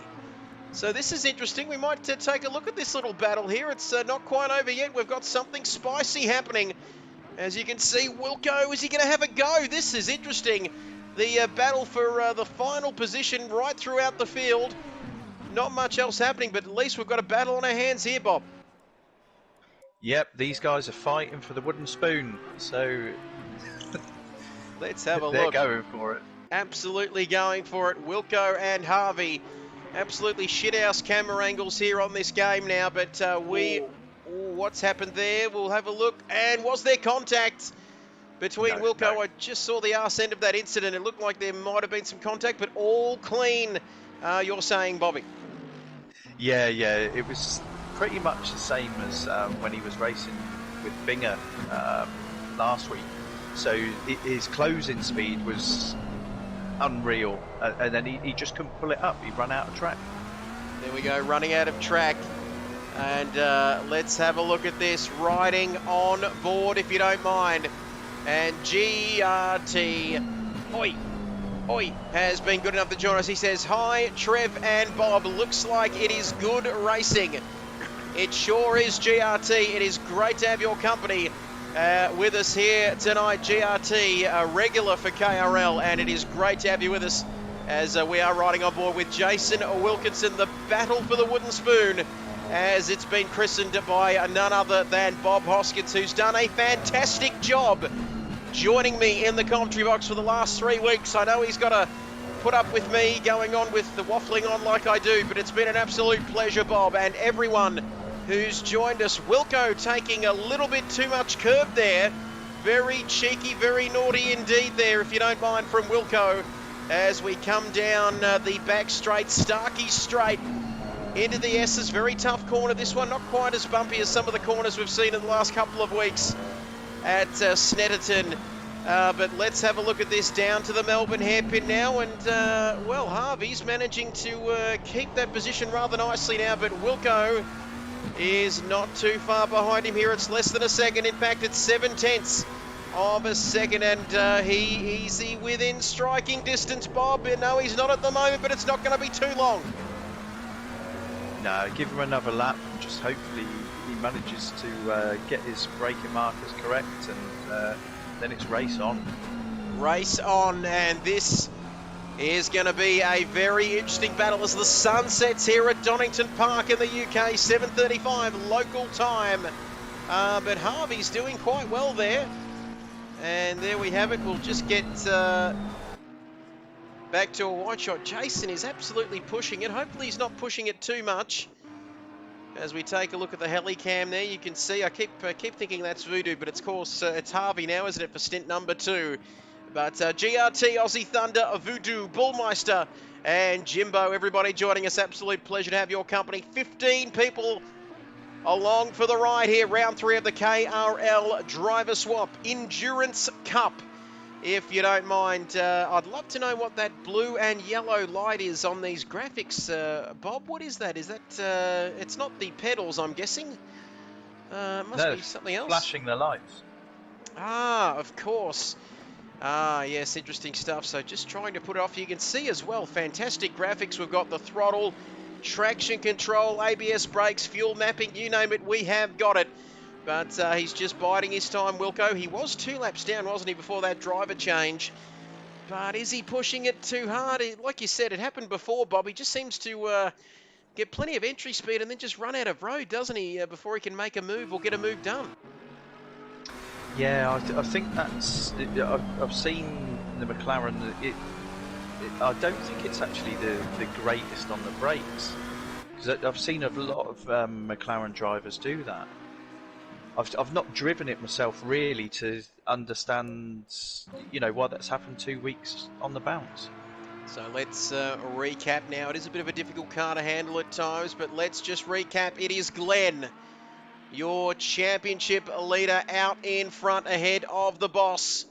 Speaker 2: So this is interesting. We might take a look at this little battle here. It's not quite over yet. We've got something spicy happening. As you can see, Wilco, is he going to have a go? This is interesting. The battle for the final position right throughout the field. Not much else happening, but at least we've got a battle on our hands here, Bob.
Speaker 3: Yep, these guys are fighting for the wooden spoon, so
Speaker 2: let's have a look.
Speaker 3: They're going for it.
Speaker 2: Absolutely going for it. Wilco and Harvey. Absolutely shithouse camera angles here on this game now, but what's happened there? We'll have a look. And was there contact between Wilco? No. I just saw the arse end of that incident. It looked like there might have been some contact, but all clean, you're saying, Bobby?
Speaker 3: Yeah, it was pretty much the same as when he was racing with Binger last week. So his closing speed was unreal, and then he just couldn't pull it up. He ran out of track.
Speaker 2: There we go, running out of track. And let's have a look at this. Riding on board, if you don't mind. And GRT, oi, has been good enough to join us. He says, hi, Trev and Bob. Looks like it is good racing. It sure is, GRT. It is great to have your company with us here tonight. GRT, a regular for KRL, and it is great to have you with us as we are riding on board with Jason Wilkinson, the battle for the wooden spoon, as it's been christened by none other than Bob Hoskins, who's done a fantastic job joining me in the commentary box for the last 3 weeks. I know he's got to put up with me going on with the waffling on like I do, but it's been an absolute pleasure, Bob, and everyone who's joined us. Wilco taking a little bit too much curb there. Very cheeky, very naughty indeed there, if you don't mind, from Wilco, as we come down the back straight, Starkey straight into the S's. Very tough corner, this one. Not quite as bumpy as some of the corners we've seen in the last couple of weeks at Snetterton. But let's have a look at this down to the Melbourne hairpin now. And, well, Harvey's managing to keep that position rather nicely now, but Wilco is not too far behind him here. It's less than a second. In fact, it's 7/10 of a second, and he easy within striking distance, Bob. No, he's not at the moment, but it's not going to be too long.
Speaker 3: No, give him another lap, and just hopefully he manages to get his braking markers correct, and then it's race on.
Speaker 2: Race on, and this is going to be a very interesting battle as the sun sets here at Donington Park in the UK, 7:35 local time. But Harvey's doing quite well there. And there we have it. We'll just get back to a wide shot. Jason is absolutely pushing it. Hopefully he's not pushing it too much. As we take a look at the heli cam there, you can see, I keep thinking that's Voodoo, but of course it's Harvey now, isn't it, for stint number 2. But GRT, Aussie Thunder, Voodoo, Bullmeister, and Jimbo, everybody joining us. Absolute pleasure to have your company. 15 people along for the ride here. Round 3 of the KRL Driver Swap Endurance Cup. If you don't mind, I'd love to know what that blue and yellow light is on these graphics. Bob, what is that? Is that, it's not the pedals, I'm guessing? It must be something else.
Speaker 3: Flashing the lights.
Speaker 2: Ah, of course. Ah, yes, interesting stuff. So just trying to put it off. You can see as well, fantastic graphics. We've got the throttle, traction control, ABS brakes, fuel mapping, you name it, we have got it. But he's just biding his time, Wilco. He was 2 laps down, wasn't he, before that driver change? But is he pushing it too hard? Like you said, it happened before, Bob. He just seems to get plenty of entry speed and then just run out of road, doesn't he, before he can make a move or get a move done.
Speaker 3: Yeah, I think that's... I've seen the McLaren. I don't think it's actually the greatest on the brakes. Because I've seen a lot of McLaren drivers do that. I've not driven it myself really to understand, why that's happened 2 weeks on the bounce.
Speaker 2: So let's recap now. It is a bit of a difficult car to handle at times, but let's just recap. It is Glenn, your championship leader, out in front ahead of the boss.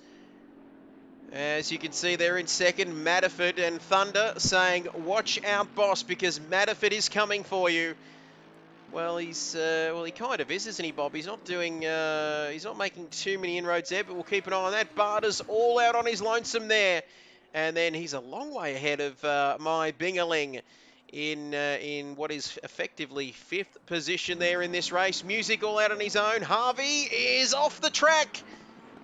Speaker 2: As you can see there in second, Matterford and Thunder saying, watch out, boss, because Matterford is coming for you. Well, he kind of is, isn't he, Bob? He's not doing, he's not making too many inroads there, but we'll keep an eye on that. Barter's all out on his lonesome there. And then he's a long way ahead of my Bingerling in what is effectively 5th position there in this race. Music all out on his own. Harvey is off the track.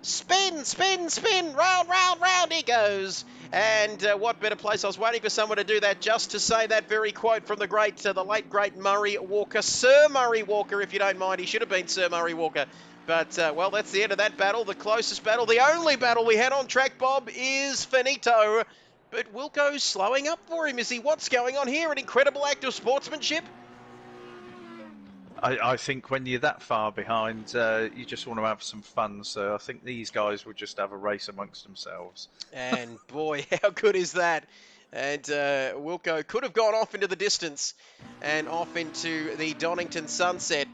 Speaker 2: Spin, spin, spin, round, round, round he goes. And what better place? I was waiting for someone to do that just to say that very quote from the late great Murray Walker. Sir Murray Walker, if you don't mind. He should have been Sir Murray Walker. But, well, that's the end of that battle. The closest battle, the only battle we had on track, Bob, is finito. But Wilco's slowing up for him, is he? What's going on here? An incredible act of sportsmanship?
Speaker 3: I think when you're that far behind, you just want to have some fun. So I think these guys will just have a race amongst themselves.
Speaker 2: And boy, how good is that? And Wilco could have gone off into the distance and off into the Donington sunset.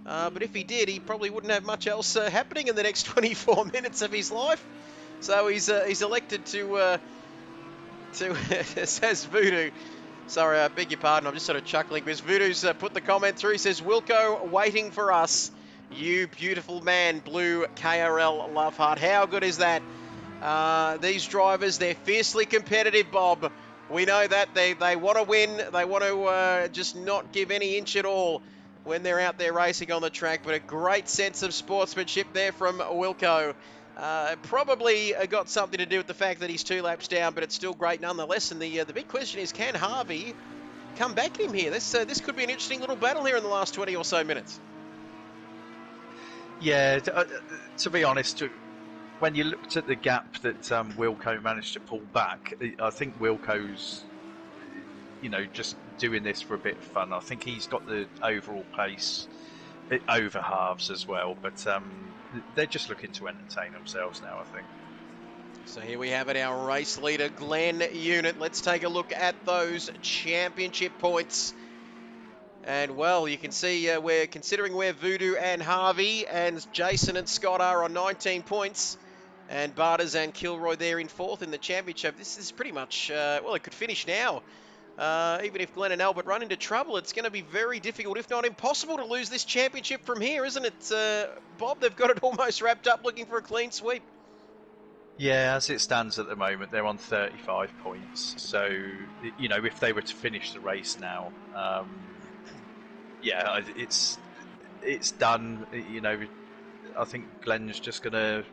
Speaker 2: But if he did, he probably wouldn't have much else happening in the next 24 minutes of his life. So he's elected to says Voodoo. Sorry, I beg your pardon. I'm just sort of chuckling because Voodoo's put the comment through. He says, Wilco waiting for us. You beautiful man, blue KRL love heart. How good is that? These drivers, they're fiercely competitive, Bob. We know that. They want to win. They want to just not give any inch at all when they're out there racing on the track. But a great sense of sportsmanship there from Wilco. Probably got something to do with the fact that he's 2 laps down, but it's still great nonetheless. And the big question is, can Harvey come back at him here? This could be an interesting little battle here in the last 20 or so minutes.
Speaker 3: Yeah, to be honest, when you looked at the gap that Wilco managed to pull back, I think Wilco's, just doing this for a bit of fun. I think he's got the overall pace over halves as well, but they're just looking to entertain themselves now, I think.
Speaker 2: So here we have it, our race leader, Glenn Unit. Let's take a look at those championship points. And, well, you can see we're considering where Voodoo and Harvey and Jason and Scott are on 19 points. And Barters and Kilroy there in 4th in the championship. This is pretty much, well, it could finish now. Even if Glenn and Albert run into trouble, it's going to be very difficult, if not impossible, to lose this championship from here, isn't it, Bob? They've got it almost wrapped up, looking for a clean sweep.
Speaker 3: Yeah, as it stands at the moment, they're on 35 points. So, if they were to finish the race now, yeah, it's done. I think Glenn's just going to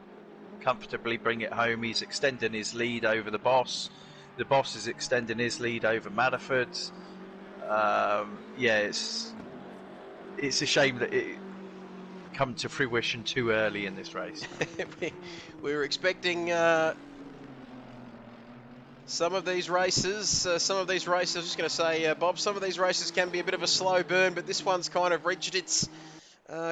Speaker 3: comfortably bring it home. He's extending his lead over the boss. The boss is extending his lead over Madaford. Yeah, it's a shame that it come to fruition too early in this race.
Speaker 2: we were expecting some of these races. I was just going to say, Bob, some of these races can be a bit of a slow burn, but this one's kind of reached its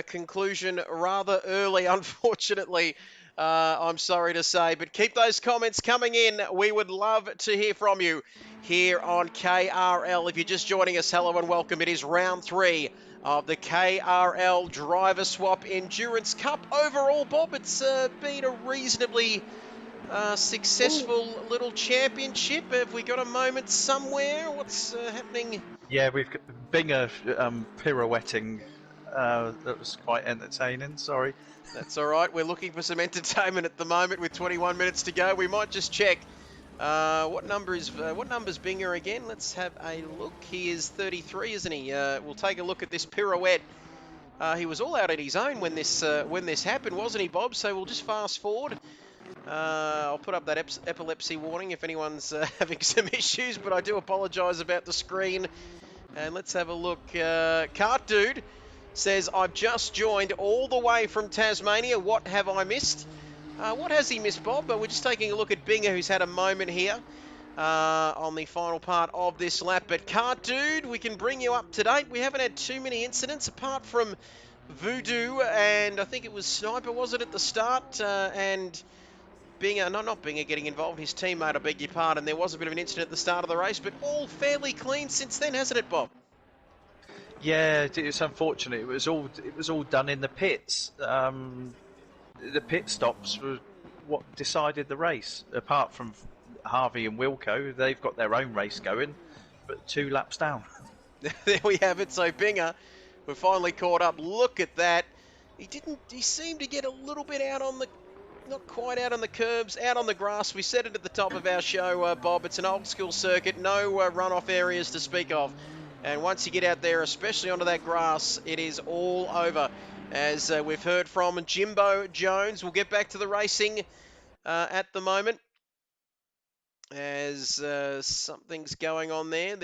Speaker 2: conclusion rather early, unfortunately. I'm sorry to say, but keep those comments coming in. We would love to hear from you here on KRL. If you're just joining us, hello and welcome. It is round 3 of the KRL Driver Swap Endurance Cup. Overall, Bob, it's been a reasonably successful little championship. Have we got a moment somewhere? What's happening?
Speaker 3: Yeah, we've got Binger pirouetting. That was quite entertaining, sorry.
Speaker 2: That's all right. We're looking for some entertainment at the moment with 21 minutes to go. We might just check what number's Binger again. Let's have a look. He is 33, isn't he? We'll take a look at this pirouette. He was all out at his own when this happened, wasn't he, Bob? So we'll just fast forward. I'll put up that epilepsy warning if anyone's having some issues, but I do apologise about the screen. And let's have a look. Cart Dude says, I've just joined all the way from Tasmania. What have I missed? What has he missed, Bob? We're just taking a look at Binger, who's had a moment here on the final part of this lap. But Cart Dude, we can bring you up to date. We haven't had too many incidents apart from Voodoo, and I think it was Sniper, was it, at the start? And Binger, not Binger getting involved, his teammate, I beg your pardon. There was a bit of an incident at the start of the race, but all fairly clean since then, hasn't it, Bob?
Speaker 3: Yeah, it's unfortunate. It was all done in the pits. The pit stops were what decided the race. Apart from Harvey and Wilco, they've got their own race going, but 2 laps down.
Speaker 2: There we have it. So Binger, we're finally caught up. Look at that. He seemed to get a little bit out on the not quite out on the curbs, out on the grass. We said it at the top of our show, Bob. It's an old school circuit, no runoff areas to speak of. And once you get out there, especially onto that grass, it is all over. As we've heard from Jimbo Jones, we'll get back to the racing at the moment. As something's going on there.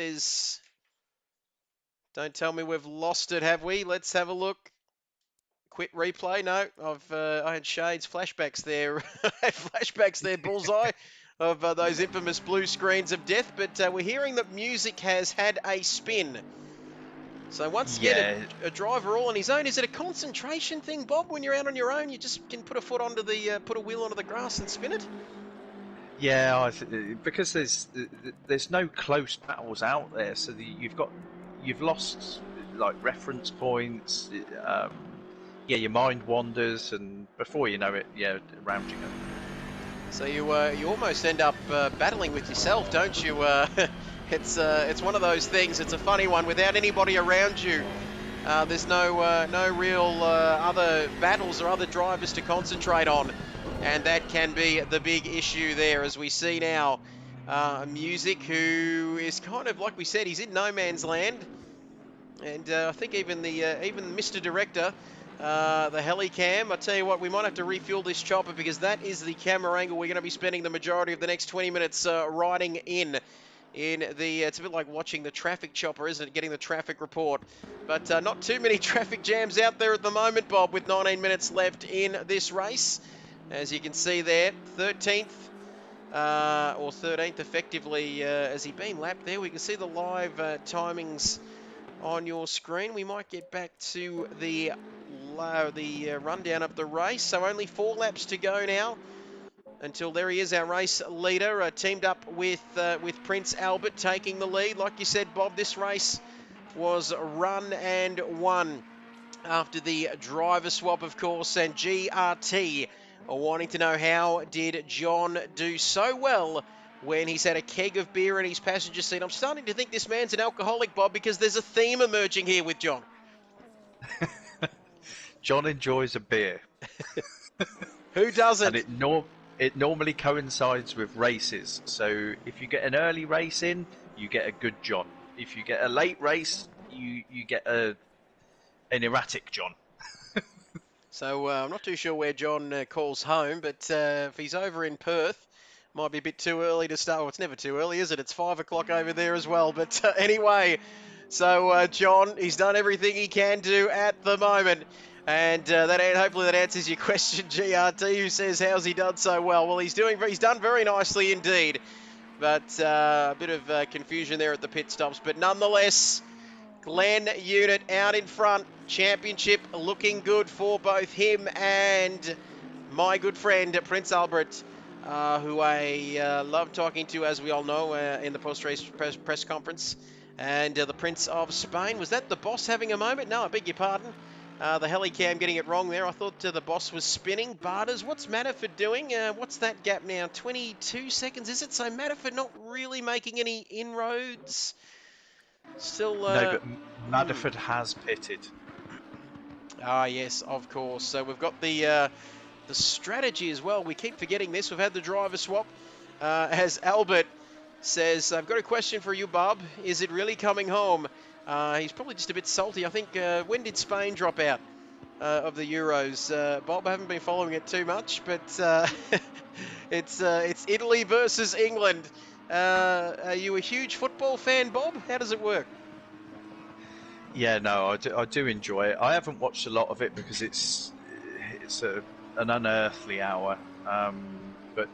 Speaker 2: Don't tell me we've lost it, have we? Let's have a look. Quit replay. No, I had shades, flashbacks there. Flashbacks there, bullseye, of those infamous blue screens of death. But we're hearing that music has had a spin. So once again, a driver all on his own. Is it a concentration thing, Bob? When you're out on your own, you just can put a wheel onto the grass and spin it?
Speaker 3: Yeah, because there's no close battles out there, so you've lost like reference points. Your mind wanders, and before you know it, around you go.
Speaker 2: So you almost end up battling with yourself, don't you? It's one of those things. It's a funny one. Without anybody around you, there's no real other battles or other drivers to concentrate on, and that can be the big issue there. As we see now, Music, who is kind of like we said, he's in no man's land, and I think even Mr. Director. The heli-cam, I tell you what, we might have to refuel this chopper because that is the camera angle we're going to be spending the majority of the next 20 minutes riding in the, it's a bit like watching the traffic chopper, isn't it, getting the traffic report. But not too many traffic jams out there at the moment, Bob, with 19 minutes left in this race. As you can see there, 13th, or 13th effectively, has he been lapped there? We can see the live timings on your screen. We might get back to the rundown of the race. So only 4 laps to go now until there he is, our race leader, teamed up with Prince Albert taking the lead. Like you said, Bob, this race was run and won after the driver swap, of course, and GRT are wanting to know how did John do so well when he's had a keg of beer in his passenger seat. I'm starting to think this man's an alcoholic, Bob, because there's a theme emerging here with John.
Speaker 3: John enjoys a beer.
Speaker 2: Who doesn't?
Speaker 3: And it normally coincides with races. So if you get an early race in, you get a good John. If you get a late race, you get an erratic John.
Speaker 2: So I'm not too sure where John calls home, but if he's over in Perth, might be a bit too early to start. Well, it's never too early, is it? It's 5 o'clock over there as well. But anyway, so John, he's done everything he can do at the moment. And hopefully that answers your question, GRT, who says, how's he done so well? Well, he's done very nicely indeed. But a bit of confusion there at the pit stops. But nonetheless, Glenn Unit out in front. Championship looking good for both him and my good friend, Prince Albert, who I love talking to, as we all know, in the post-race press conference. And the Prince of Spain. Was that the boss having a moment? No, I beg your pardon. The heli-cam getting it wrong there. I thought the boss was spinning. Barters, what's Matterford doing? What's that gap now? 22 seconds, is it? So Matterford not really making any inroads. Still...
Speaker 3: No, but Matterford has pitted.
Speaker 2: Ah, yes, of course. So we've got the strategy as well. We keep forgetting this. We've had the driver swap. As Albert says, I've got a question for you, Bob. Is it really coming home? He's probably just a bit salty. I think, when did Spain drop out of the Euros? Bob, I haven't been following it too much, but it's Italy versus England. Are you a huge football fan, Bob? How does it work?
Speaker 3: Yeah, no, I do enjoy it. I haven't watched a lot of it because it's an unearthly hour. But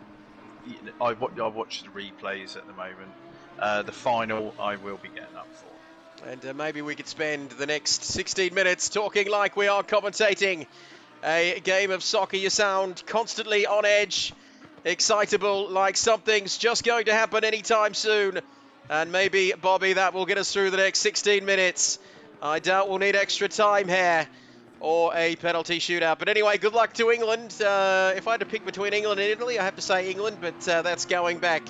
Speaker 3: I watch the replays at the moment. The final I will be getting up for.
Speaker 2: And maybe we could spend the next 16 minutes talking like we are commentating a game of soccer. You sound constantly on edge, excitable, like something's just going to happen anytime soon. And maybe, Bobby, that will get us through the next 16 minutes. I doubt we'll need extra time here or a penalty shootout. But anyway, good luck to England. If I had to pick between England and Italy, I have to say England, but that's going back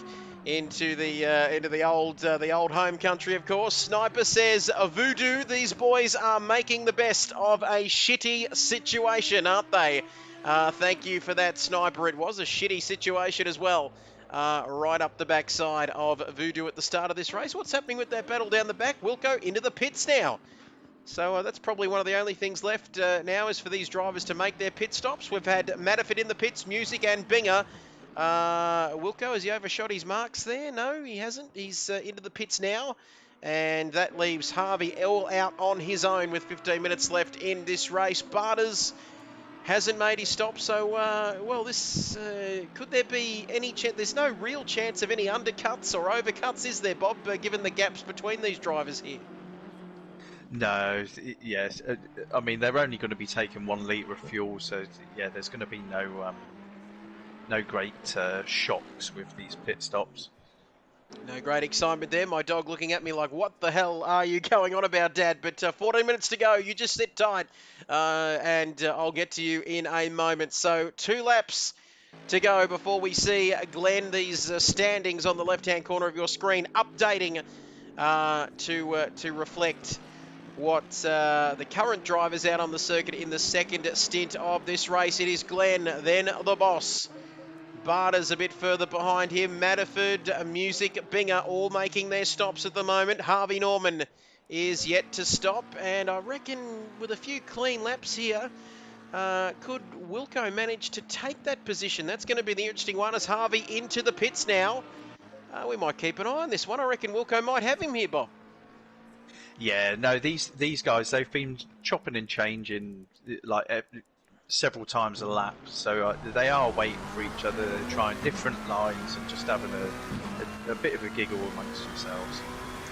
Speaker 2: into the old home country, of course. Sniper says, voodoo, these boys are making the best of a shitty situation, aren't they? Thank you for that, Sniper. It was a shitty situation as well. Right up the backside of Voodoo at the start of this race. What's happening with that battle down the back? Wilco into the pits now. So that's probably one of the only things left now is for these drivers to make their pit stops. We've had Matterford in the pits, Music and Binger. Wilco, has he overshot his marks there? No, he hasn't. He's into the pits now. And that leaves Harvey all out on his own with 15 minutes left in this race. Barters hasn't made his stop, so, well, this, could there be any chance? There's no real chance of any undercuts or overcuts, is there, Bob, given the gaps between these drivers here?
Speaker 3: No, yes. I mean, they're only going to be taking 1 litre of fuel, so yeah, there's going to be no great shocks with these pit stops.
Speaker 2: No great excitement there. My dog looking at me like, what the hell are you going on about, Dad? But 14 minutes to go. You just sit tight, and I'll get to you in a moment. So 2 laps to go before we see Glenn. These standings on the left-hand corner of your screen updating to reflect what the current drivers out on the circuit in the second stint of this race. It is Glenn, then the boss. Barter's a bit further behind him. Matterford, Music, Binger all making their stops at the moment. Harvey Norman is yet to stop, and I reckon with a few clean laps here, could Wilco manage to take that position? That's going to be the interesting one as Harvey into the pits now. We might keep an eye on this one. I reckon Wilco might have him here, Bob.
Speaker 3: Yeah, no, these guys, they've been chopping and changing like several times a lap, so they are waiting for each other, trying different lines and just having a bit of a giggle amongst themselves.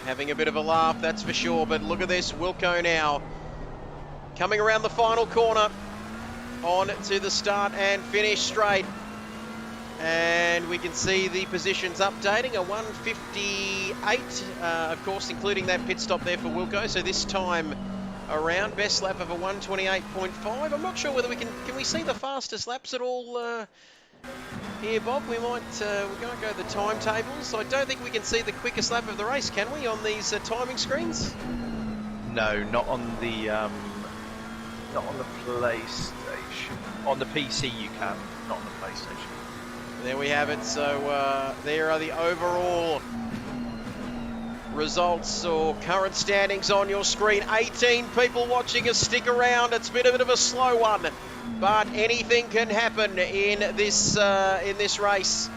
Speaker 2: Having a bit of a laugh, that's for sure, but look at this, Wilco now coming around the final corner on to the start and finish straight. And we can see the positions updating, a 1:58, of course, including that pit stop there for Wilco. So this time around, best lap of a 1:28.5. I'm not sure whether we can we see the fastest laps at all here, Bob? We might, we're going to go the timetables. I don't think we can see the quickest lap of the race, can we, on these timing screens?
Speaker 3: No, not on the PlayStation. On the PC you can, not on the PlayStation.
Speaker 2: There we have it. So there are the overall results or current standings on your screen. 18 people watching us. Stick around. It's been a bit of a slow one, but anything can happen in this race,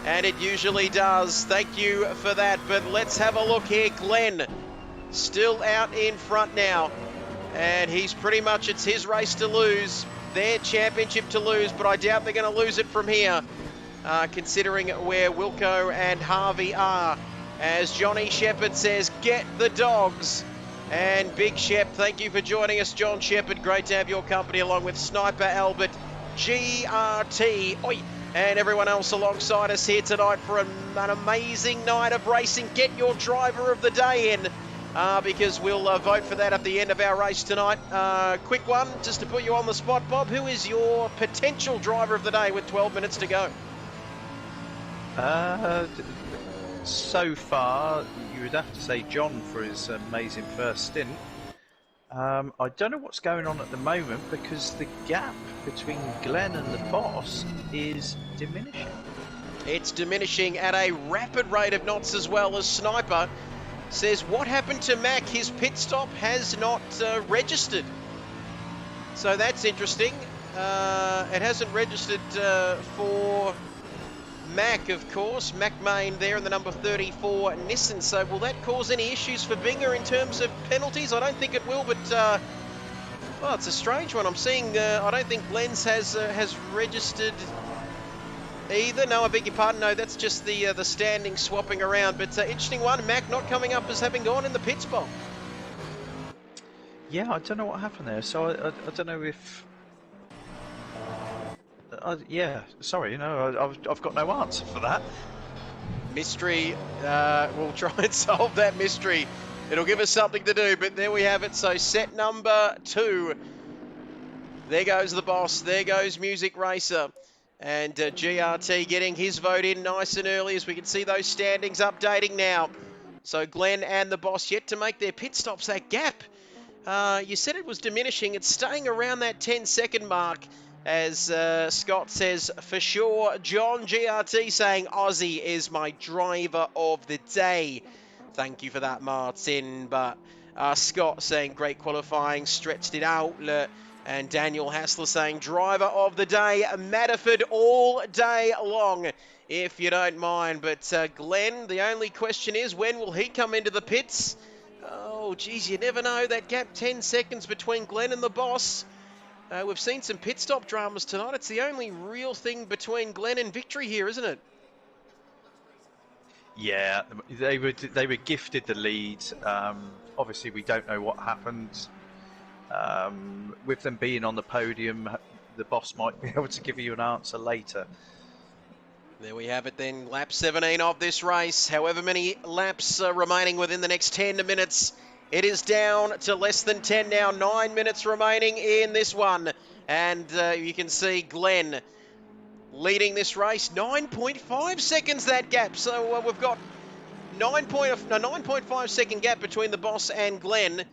Speaker 2: and it usually does. Thank you for that. But let's have a look here. Glenn still out in front now, and he's pretty much, it's his race to lose, their championship to lose, but I doubt they're going to lose it from here. Considering where Wilco and Harvey are. As Johnny Shepherd says, get the dogs. And Big Shep, thank you for joining us, John Shepherd. Great to have your company along with Sniper Albert, GRT, oi, and everyone else alongside us here tonight for an amazing night of racing. Get your driver of the day in, because we'll vote for that at the end of our race tonight. Quick one, just to put you on the spot, Bob. Who is your potential driver of the day with 12 minutes to go?
Speaker 3: So far, you would have to say John for his amazing first stint. I don't know what's going on at the moment because the gap between Glenn and the boss is diminishing.
Speaker 2: It's diminishing at a rapid rate of knots as well, as Sniper says, what happened to Mac? His pit stop has not registered. So that's interesting. It hasn't registered for Mac, of course. Mac Main there in the number 34 Nissan. So will that cause any issues for Binger in terms of penalties? I don't think it will, but well, it's a strange one. I'm seeing, I don't think Glenn's has registered either. No, I beg your pardon. No, that's just the standing swapping around. But interesting one. Mac not coming up as having gone in the pits, Bob.
Speaker 3: Yeah, I don't know what happened there. So I don't know if... yeah, sorry, no, I've got no answer for that.
Speaker 2: Mystery, we'll try and solve that mystery. It'll give us something to do, but there we have it. So set number 2. There goes the boss. There goes Music Racer. And GRT getting his vote in nice and early as we can see those standings updating now. So Glenn and the boss yet to make their pit stops. That gap, you said it was diminishing. It's staying around that 10-second mark. As Scott says, for sure, John GRT saying Aussie is my driver of the day. Thank you for that, Martin. But Scott saying great qualifying, stretched it out. And Daniel Hassler saying driver of the day, Matterford all day long, if you don't mind. But Glenn, the only question is, when will he come into the pits? Oh, geez, you never know. That gap, 10 seconds between Glenn and the boss. We've seen some pit stop dramas tonight. It's the only real thing between Glenn and victory here, isn't it?
Speaker 3: Yeah, they were gifted the lead. Obviously, we don't know what happened. With them being on the podium, the boss might be able to give you an answer later.
Speaker 2: There we have it then, lap 17 of this race. However many laps remaining within the next 10 minutes. It is down to less than 10 now, 9 minutes remaining in this one. And you can see Glenn leading this race, 9.5 seconds that gap. So we've got 9.5 second gap between the boss and Glenn.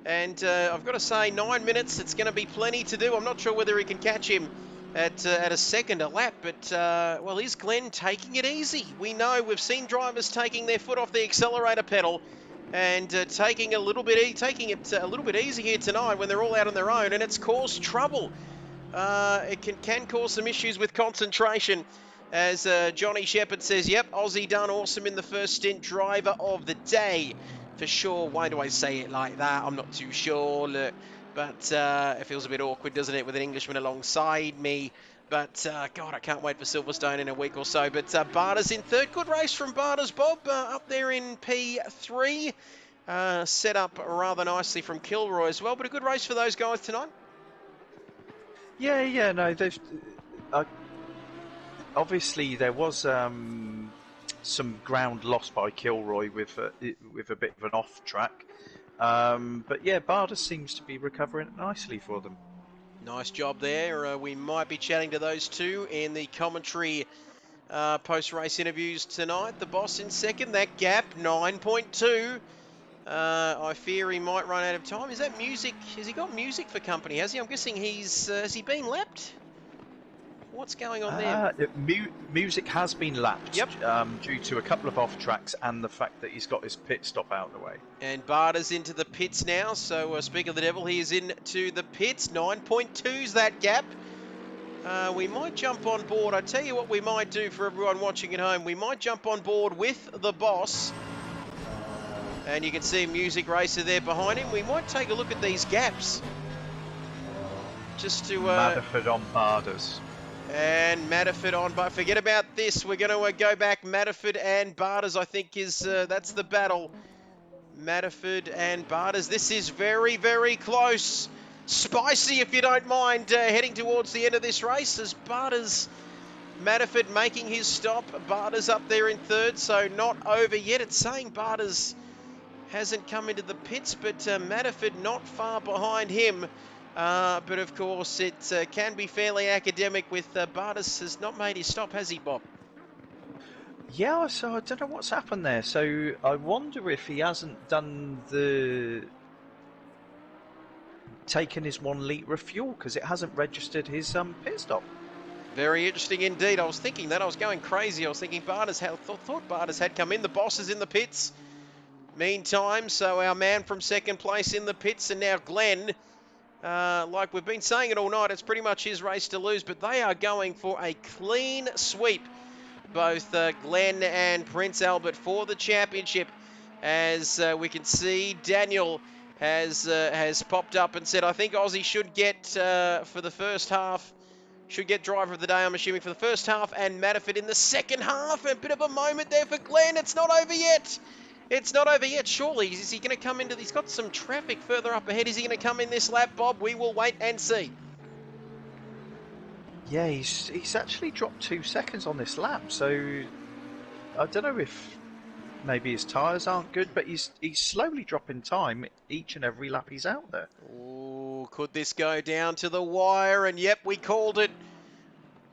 Speaker 2: And I've got to say, 9 minutes, it's going to be plenty to do. I'm not sure whether he can catch him at a second a lap, but well, is Glenn taking it easy? We know we've seen drivers taking their foot off the accelerator pedal and taking it a little bit easy here tonight when they're all out on their own, and it's caused trouble. It can cause some issues with concentration. As Johnny Shepherd says, yep, Aussie done awesome in the first stint, driver of the day. For sure. Why do I say it like that? I'm not too sure. Look, but it feels a bit awkward, doesn't it, with an Englishman alongside me. But, God, I can't wait for Silverstone in a week or so. But Barter's in third. Good race from Barter's, Bob, up there in P3. Set up rather nicely from Kilroy as well. But a good race for those guys tonight.
Speaker 3: Yeah, no, they've... obviously, there was some ground lost by Kilroy with a bit of an off track, but yeah, Barter seems to be recovering nicely for them.
Speaker 2: Nice job there. We might be chatting to those two in the commentary post-race interviews tonight. The boss in second, that gap 9.2. I fear he might run out of time. Is that music? Has he got music for company? Has he? I'm guessing has he been lapped? What's going on there?
Speaker 3: Music has been lapped,
Speaker 2: yep.
Speaker 3: Due to a couple of off tracks and the fact that he's got his pit stop out of the way.
Speaker 2: And Barter's into the pits now. So speak of the devil, he is into the pits. 9.2's that gap. We might jump on board. I tell you what we might do for everyone watching at home. We might jump on board with the boss. And you can see a music racer there behind him. We might take a look at these gaps. Just to...
Speaker 3: Matterford on Barters.
Speaker 2: And Matterford on, but forget about this. We're going to go back. Matterford and Barters, I think, is that's the battle. Matterford and Barters. This is very, very close. Spicy, if you don't mind, heading towards the end of this race as Barters, Matterford making his stop. Barters up there in third, so not over yet. It's saying Barters hasn't come into the pits, but Matterford not far behind him. But of course, it can be fairly academic with Barters has not made his stop, has he, Bob?
Speaker 3: Yeah, so I don't know what's happened there. So I wonder if he hasn't done taken his 1 litre of fuel because it hasn't registered his pit stop.
Speaker 2: Very interesting indeed. I was thinking that. I was going crazy. I was thinking Barters thought Barters had come in. The boss is in the pits. Meantime, so our man from second place in the pits, and now Glenn. Like we've been saying it all night, it's pretty much his race to lose, but they are going for a clean sweep, both Glenn and Prince Albert, for the championship. As we can see, Daniel has popped up and said, I think Aussie should get, for the first half, should get driver of the day, I'm assuming, for the first half, and Matterford in the second half. A bit of a moment there for Glenn. It's not over yet. It's not over yet, surely. Is he going to come into... He's got some traffic further up ahead. Is he going to come in this lap, Bob? We will wait and see.
Speaker 3: Yeah, he's actually dropped 2 seconds on this lap, so I don't know if maybe his tyres aren't good, but he's slowly dropping time each and every lap he's out there.
Speaker 2: Ooh, could this go down to the wire? And yep, we called it.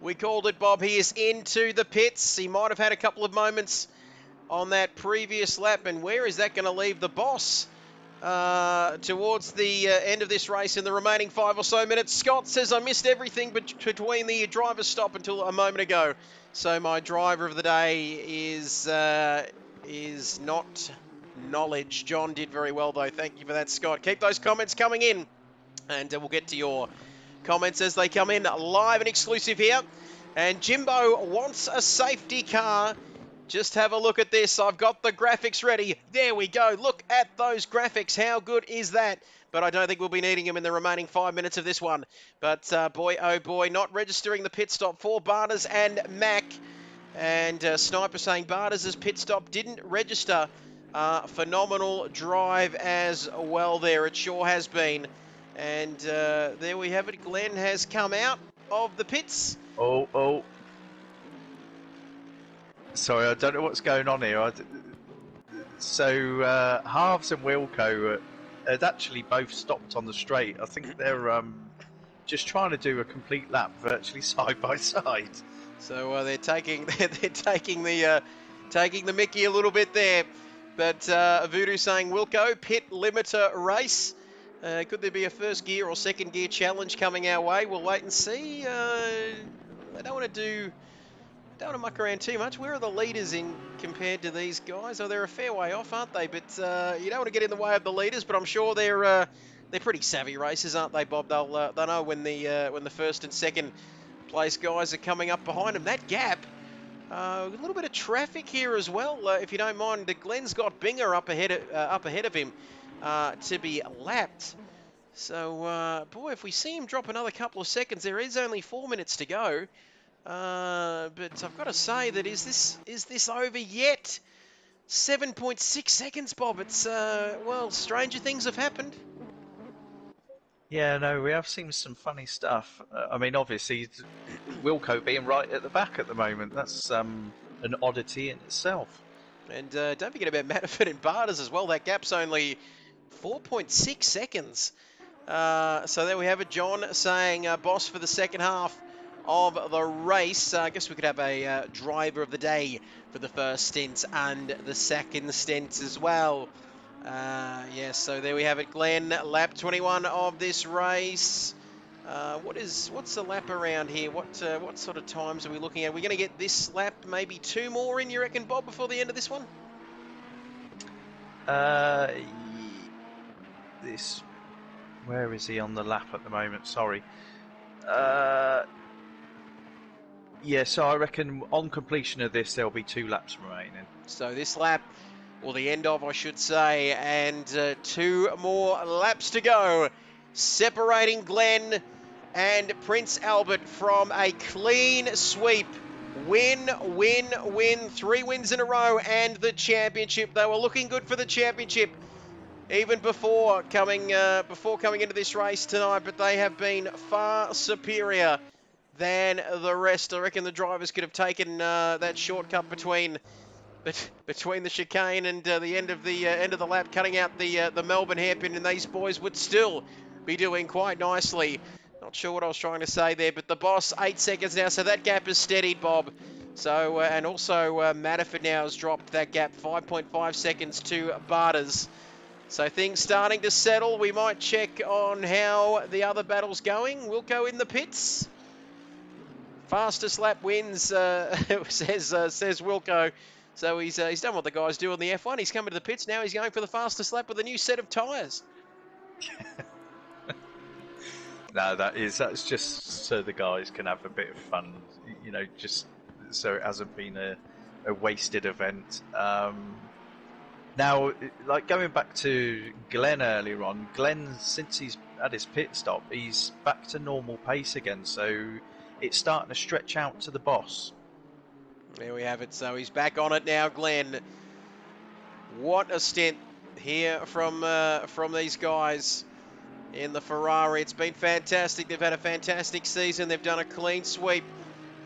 Speaker 2: We called it, Bob. He is into the pits. He might have had a couple of moments on that previous lap, and where is that going to leave the boss? towards the end of this race in the remaining 5 or so minutes. Scott says, I missed everything between the driver's stop until a moment ago. So my driver of the day is not knowledge. John did very well, though. Thank you for that, Scott. Keep those comments coming in, and we'll get to your comments as they come in live and exclusive here. And Jimbo wants a safety car. Just have a look at this. I've got the graphics ready. There we go. Look at those graphics. How good is that? But I don't think we'll be needing them in the remaining 5 minutes of this one. But boy, oh boy, not registering the pit stop for Barters and Mac. And Sniper saying Barters' pit stop didn't register. Phenomenal drive as well there. It sure has been. And there we have it. Glenn has come out of the pits.
Speaker 3: Oh. Sorry, I don't know what's going on here. So Halves and Wilco had actually both stopped on the straight. I think they're just trying to do a complete lap, virtually side by side.
Speaker 2: So they're taking the Mickey a little bit there. But Voodoo saying Wilco pit limiter race. Could there be a first gear or second gear challenge coming our way? We'll wait and see. I don't want to muck around too much. Where are the leaders in compared to these guys? Oh, they're a fair way off, aren't they? But you don't want to get in the way of the leaders. But I'm sure they're pretty savvy racers, aren't they, Bob? They'll know when the first and second place guys are coming up behind them. That gap, a little bit of traffic here as well, if you don't mind. Glenn's got Binger up ahead of him to be lapped. So boy, if we see him drop another couple of seconds, there is only 4 minutes to go. But I've got to say that is this over yet? 7.6 seconds, Bob. It's well, stranger things have happened.
Speaker 3: Yeah, no, we have seen some funny stuff. I mean, obviously, Wilco being right at the back at the moment, that's an oddity in itself.
Speaker 2: And don't forget about Manafort and Barters as well. That gap's only 4.6 seconds. So there we have it. John saying boss for the second half of the race. I guess we could have a driver of the day for the first stint and the second stint as well. Yes, so there we have it, Glenn. Lap 21 of this race. What's the lap around here? What sort of times are we looking at? We're going to get this lap, maybe 2 more in, you reckon, Bob, before the end of this one?
Speaker 3: Where is he on the lap at the moment? Sorry. Yeah, so I reckon on completion of this, there'll be 2 laps remaining.
Speaker 2: So this lap, or the end of, I should say, and 2 more laps to go, separating Glenn and Prince Albert from a clean sweep. Win, 3 wins in a row, and the championship. They were looking good for the championship even before coming into this race tonight, but they have been far superior than the rest. I reckon the drivers could have taken that shortcut between the chicane and the end of the lap, cutting out the Melbourne hairpin, and these boys would still be doing quite nicely. Not sure what I was trying to say there, but the boss 8 seconds now, so that gap is steadied, Bob. So and also Manafort now has dropped that gap 5.5 seconds to Barters. So things starting to settle. We might check on how the other battle's going. Wilco in the pits. Fastest lap wins, says Wilco. So he's done what the guys do on the F1. He's coming to the pits now. He's going for the fastest lap with a new set of tyres.
Speaker 3: No, that's just so the guys can have a bit of fun, you know, just so it hasn't been a wasted event. Now, like going back to Glenn earlier on, Glenn, since he's had his pit stop, he's back to normal pace again, so it's starting to stretch out to the boss.
Speaker 2: There we have it. So he's back on it now, Glenn. What a stint here from these guys in the Ferrari. It's been fantastic. They've had a fantastic season. They've done a clean sweep.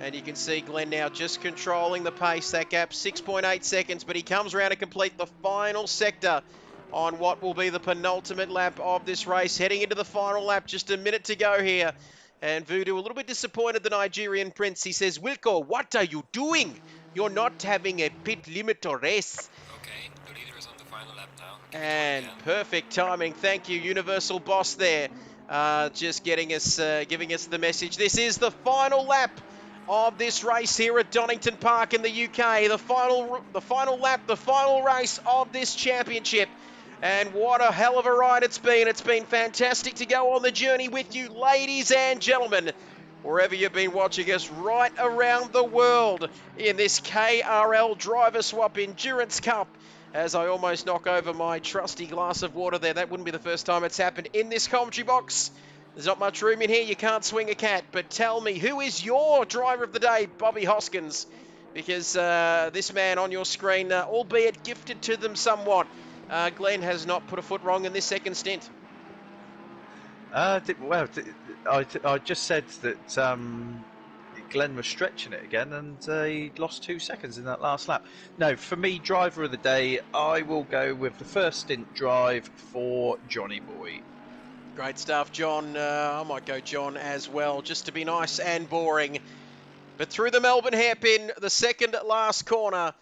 Speaker 2: And you can see Glenn now just controlling the pace. That gap, 6.8 seconds, but he comes around to complete the final sector on what will be the penultimate lap of this race. Heading into the final lap, just a minute to go here. And Voodoo, a little bit disappointed, the Nigerian prince. He says, Wilco, what are you doing? You're not having a pit limiter race.
Speaker 4: Okay, the leader is on the final
Speaker 2: And perfect timing. Thank you, Universal Boss there. Just getting us, giving us the message. This is the final lap of this race here at Donington Park in the UK. The final lap, the final race of this championship. And what a hell of a ride it's been. It's been fantastic to go on the journey with you, ladies and gentlemen, wherever you've been watching us right around the world in this KRL Driver Swap Endurance Cup. As I almost knock over my trusty glass of water there. That wouldn't be the first time it's happened in this commentary box. There's not much room in here. You can't swing a cat. But tell me, who is your driver of the day, Bobby Hoskins? Because this man on your screen, albeit gifted to them somewhat, Glenn has not put a foot wrong in this second stint.
Speaker 3: I just said that Glenn was stretching it again, and he lost 2 seconds in that last lap. No, for me, driver of the day, I will go with the first stint drive for Johnny Boy.
Speaker 2: Great stuff, John. I might go John as well, just to be nice and boring. But through the Melbourne hairpin, the second last corner.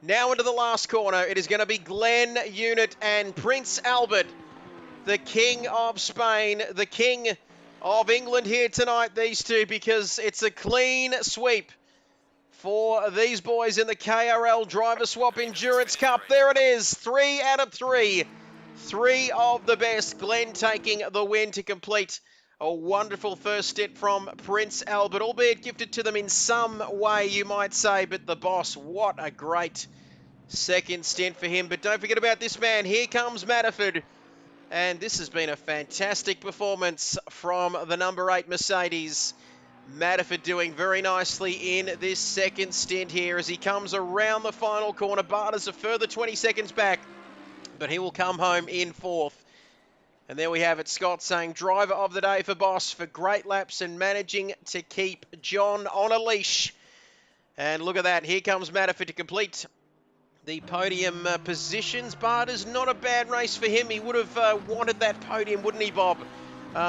Speaker 2: Now into the last corner, it is going to be Glenn Unit and Prince Albert, the King of Spain, the King of England here tonight, these two, because it's a clean sweep for these boys in the KRL Driver Swap Endurance Cup. There it is, 3 out of 3. 3 of the best. Glenn taking the win to complete a wonderful first stint from Prince Albert, albeit gifted to them in some way, you might say. But the boss, what a great second stint for him. But don't forget about this man. Here comes Matterford. And this has been a fantastic performance from the number 8 Mercedes. Matterford doing very nicely in this second stint here as he comes around the final corner. Barter's a further 20 seconds back, but he will come home in 4th. And there we have it, Scott saying driver of the day for Boss for great laps and managing to keep John on a leash. And look at that, here comes Matterford to complete the podium positions. Barter's not a bad race for him. He would have wanted that podium, wouldn't he, Bob?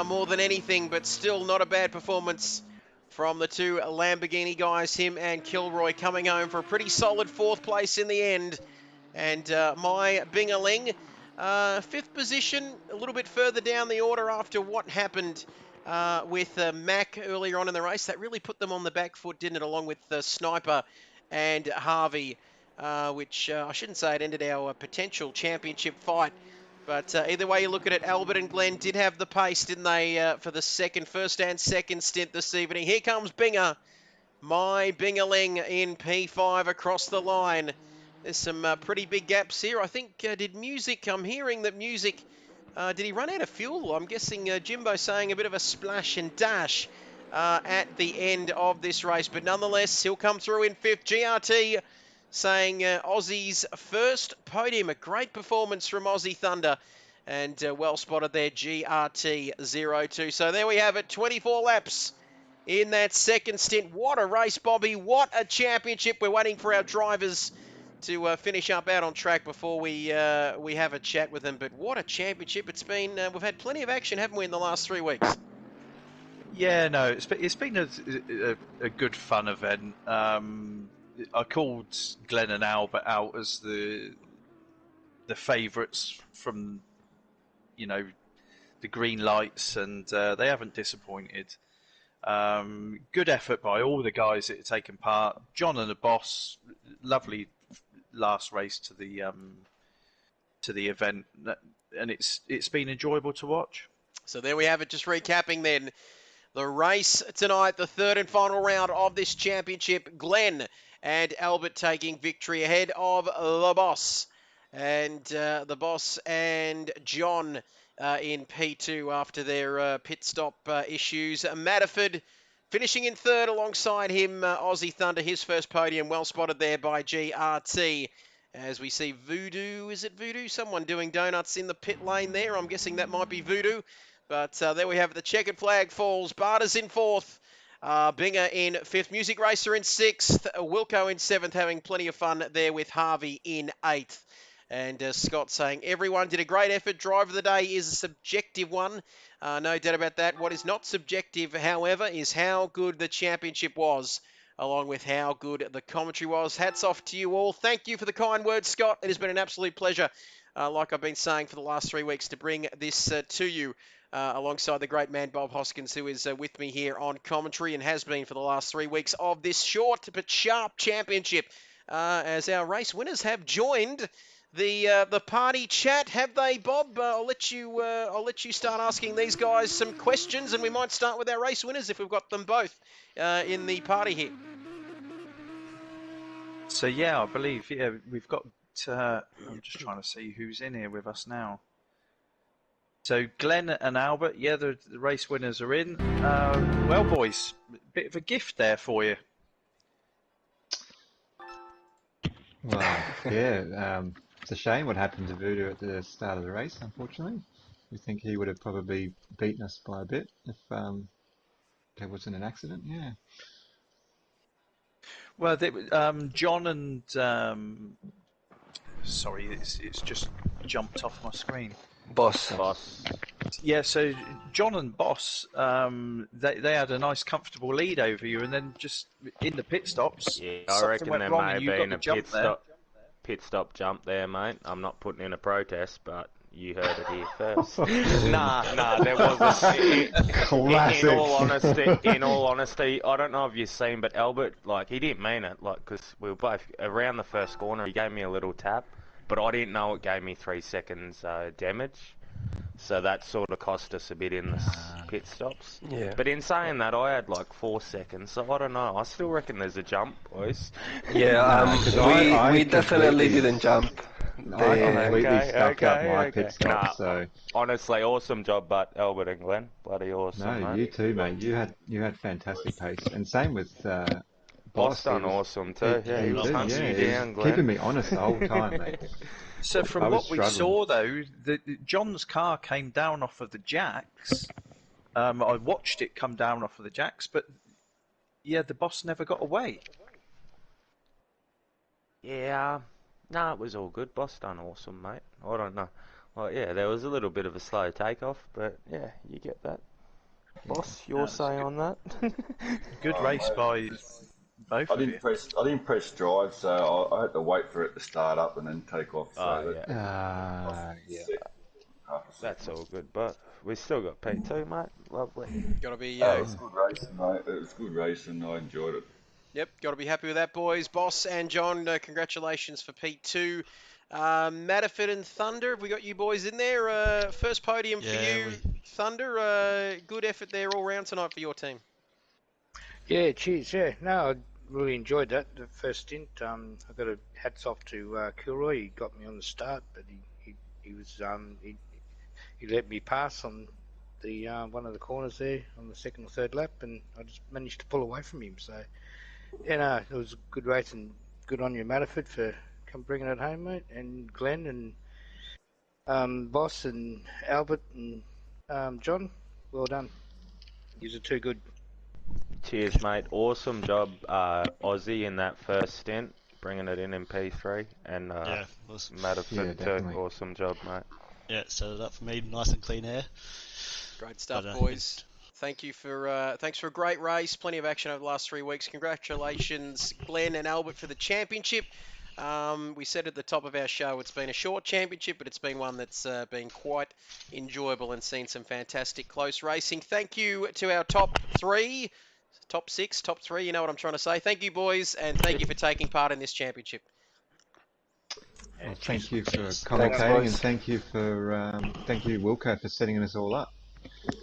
Speaker 2: More than anything, but still not a bad performance from the two Lamborghini guys, him and Kilroy, coming home for a pretty solid 4th place in the end. And my Bingaling, 5th position, a little bit further down the order after what happened with Mac earlier on in the race. That really put them on the back foot, didn't it, along with Sniper and Harvey, which I shouldn't say it ended our potential championship fight. But either way you look at it, Albert and Glenn did have the pace, didn't they, for the first and second stint this evening. Here comes Binger, my Bingaling in P5 across the line. There's some pretty big gaps here. I think, I'm hearing that Music, did he run out of fuel? I'm guessing Jimbo saying a bit of a splash and dash at the end of this race. But nonetheless, he'll come through in 5th. GRT saying Aussie's first podium. A great performance from Aussie Thunder. And well spotted there, GRT02. So there we have it, 24 laps in that second stint. What a race, Bobby. What a championship. We're waiting for our drivers to finish up out on track before we have a chat with them. But what a championship it's been. We've had plenty of action, haven't we, in the last 3 weeks?
Speaker 3: Yeah, no, it's been a good fun event. I called Glenn and Albert out as the favourites from, the green lights, and they haven't disappointed. Good effort by all the guys that have taken part. John and the boss, lovely last race to the event, and it's been enjoyable to watch.
Speaker 2: So there we have it. Just recapping then. The race tonight, the 3rd and final round of this championship. Glenn and Albert taking victory ahead of the boss. And the boss and John in P2 after their pit stop issues. Matterford finishing in 3rd alongside him, Aussie Thunder, his first podium. Well spotted there by GRT. As we see Voodoo, is it Voodoo? Someone doing donuts in the pit lane there. I'm guessing that might be Voodoo. But there we have it. The checkered flag falls. Barter's in 4th. Binger in 5th. Music Racer in 6th. Wilco in 7th, having plenty of fun there with Harvey in 8th. And Scott saying, everyone did a great effort. Driver of the day is a subjective one. No doubt about that. What is not subjective, however, is how good the championship was along with how good the commentary was. Hats off to you all. Thank you for the kind words, Scott. It has been an absolute pleasure, like I've been saying for the last 3 weeks, to bring this to you. Alongside the great man Bob Hoskins, who is with me here on commentary and has been for the last 3 weeks of this short but sharp championship. As our race winners have joined the party chat, have they, Bob? I'll let you start asking these guys some questions, and we might start with our race winners if we've got them both in the party here.
Speaker 3: So yeah, I believe we've got. I'm just trying to see who's in here with us now. So Glenn and Albert, the race winners are in. Well, boys, a bit of a gift there for you.
Speaker 4: Well, yeah, it's a shame what happened to Voodoo at the start of the race, unfortunately. We think he would have probably beaten us by a bit if there wasn't an accident, yeah.
Speaker 3: Well, John and... sorry, it's just jumped off my screen.
Speaker 5: Boss.
Speaker 3: Yeah, so John and Boss, they had a nice comfortable lead over you, and then just in the pit stops,
Speaker 5: Yeah, I
Speaker 3: something
Speaker 5: reckon
Speaker 3: went
Speaker 5: there
Speaker 3: wrong
Speaker 5: may
Speaker 3: and
Speaker 5: have
Speaker 3: you got
Speaker 5: been
Speaker 3: the
Speaker 5: a
Speaker 3: jump
Speaker 5: pit stop jump there, mate. I'm not putting in a protest, but you heard it here first. Nah, there wasn't.
Speaker 4: Classic.
Speaker 5: In all honesty, I don't know if you've seen, but Albert, he didn't mean it, because we were both around the first corner. He gave me a little tap, but I didn't know it gave me 3 seconds damage. So that sort of cost us a bit in the pit stops.
Speaker 6: Yeah.
Speaker 5: But in saying that, I had 4 seconds, so I don't know. I still reckon there's a jump, boys.
Speaker 6: Yeah, we definitely didn't jump.
Speaker 4: I completely stuffed up my
Speaker 5: okay.
Speaker 4: pit stop, so...
Speaker 5: Honestly, awesome job, but Albert and Glenn, bloody awesome,
Speaker 4: No,
Speaker 5: mate.
Speaker 4: you too, mate. You had fantastic pace. And same with
Speaker 5: Boss done awesome too.
Speaker 4: He
Speaker 5: was
Speaker 4: did,
Speaker 5: hunting you
Speaker 4: he was
Speaker 5: down, Glenn.
Speaker 4: keeping me honest the whole time, mate.
Speaker 3: So from what we
Speaker 4: struggling.
Speaker 3: saw, though, John's car came down off of the jacks. I watched it come down off of the jacks, but yeah, the boss never got away.
Speaker 5: Yeah, it was all good. Boss done awesome, mate. I don't know. Well, yeah, there was a little bit of a slow takeoff, but yeah, you get that. Boss, your say on that?
Speaker 3: Good race by both of you.
Speaker 7: I didn't press drive, so I had to wait for it to start up and then take off. So
Speaker 4: Yeah.
Speaker 5: That's all good, but we still got P2, mate. Lovely.
Speaker 2: Gotta be.
Speaker 7: It was good racing, mate. It was good racing. I enjoyed it.
Speaker 2: Yep, got to be happy with that, boys. Boss and John, congratulations for P2. Matterford and Thunder, have we got you boys in there? First podium for you, Thunder. Good effort there all round tonight for your team.
Speaker 8: Yeah, cheers. Yeah, no, I really enjoyed that. The first stint. I got a hats off to Kilroy. He got me on the start, but he was he let me pass on the one of the corners there on the second or third lap, and I just managed to pull away from him. So, yeah, it was a good race, and good on you, Matterford, for bringing it home, mate, and Glenn and Boss and Albert and John. Well done. You're too good.
Speaker 5: Cheers, mate. Awesome job, Aussie, in that first stint, bringing it in P3, and
Speaker 9: awesome.
Speaker 5: Matterford too. Awesome job, mate.
Speaker 9: Yeah, set it up for me, nice and clean air.
Speaker 2: Great stuff, boys. Thank you for thanks for a great race. Plenty of action over the last 3 weeks. Congratulations, Glenn and Albert, for the championship. We said at the top of our show it's been a short championship, but it's been one that's been quite enjoyable and seen some fantastic close racing. Thank you to our top 3, top 6, top 3, you know what I'm trying to say. Thank you, boys, and thank you for taking part in this championship.
Speaker 4: Well, thank you for commentating, and thank you, Wilco, for setting us all up.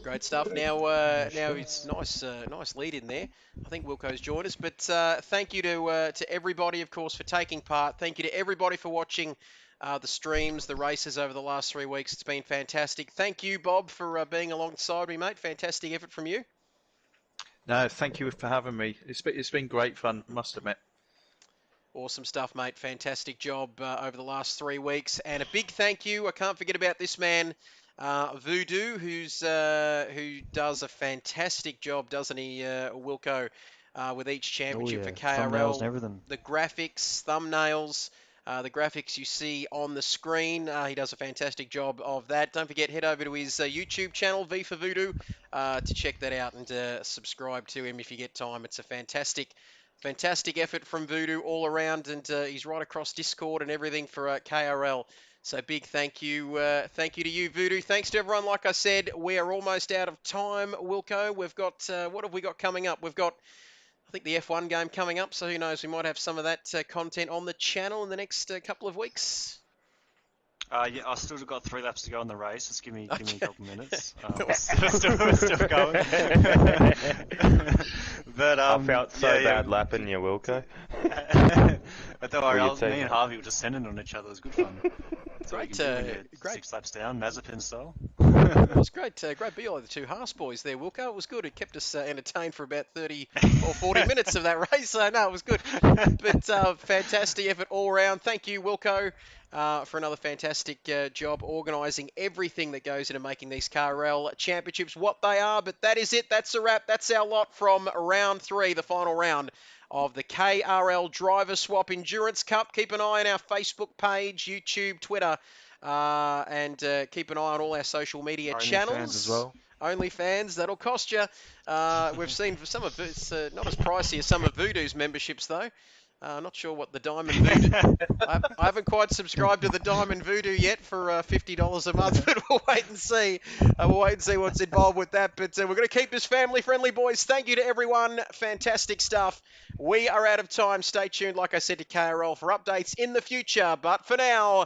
Speaker 2: Great stuff. Now it's nice lead in there. I think Wilco's joined us, but thank you to everybody, of course, for taking part. Thank you to everybody for watching the streams, the races over the last 3 weeks. It's been fantastic. Thank you, Bob, for being alongside me, mate. Fantastic effort from you.
Speaker 3: No, thank you for having me. It's been great fun, must admit.
Speaker 2: Awesome stuff, mate. Fantastic job over the last 3 weeks, and a big thank you. I can't forget about this man. Voodoo, who does a fantastic job, doesn't he, Wilco, with each championship for KRL.
Speaker 1: Thumbnails and everything.
Speaker 2: The graphics, thumbnails, the graphics you see on the screen. He does a fantastic job of that. Don't forget, head over to his YouTube channel, V for Voodoo, to check that out and subscribe to him if you get time. It's a fantastic Fantastic effort from Voodoo all around, and he's right across Discord and everything for KRL. So big thank you to you, Voodoo. Thanks to everyone. Like I said, we are almost out of time, Wilco. We've got, what have we got coming up? We've got, I think, the F1 game coming up, so who knows, we might have some of that content on the channel in the next couple of weeks.
Speaker 9: Yeah, I've still got 3 laps to go in the race. Just give me a couple minutes.
Speaker 2: Okay.
Speaker 9: Still going. But
Speaker 5: I felt so bad lapping you, Wilco.
Speaker 9: But don't worry, me and Harvey were just sending on each other. It was good fun.
Speaker 2: Great, great.
Speaker 9: 6 laps down, Mazepin style.
Speaker 2: It was great. Great be all the 2 Haas boys there, Wilco. It was good. It kept us entertained for about 30 or 40 minutes of that race. So, no, it was good. But fantastic effort all round. Thank you, Wilco, for another fantastic job organising everything that goes into making these KRL championships what they are. But that is it. That's a wrap. That's our lot from round 3, the final round of the KRL Driver Swap Endurance Cup. Keep an eye on our Facebook page, YouTube, Twitter, and keep an eye on all our social media channels.
Speaker 1: OnlyFans as well.
Speaker 2: OnlyFans, that'll cost you. We've seen some of it's not as pricey as some of Voodoo's memberships, though. Not sure what the Diamond Voodoo... I haven't quite subscribed to the Diamond Voodoo yet for $50 a month, but we'll wait and see. We'll wait and see what's involved with that. But we're going to keep this family-friendly, boys. Thank you to everyone. Fantastic stuff. We are out of time. Stay tuned, like I said, to KRL for updates in the future. But for now,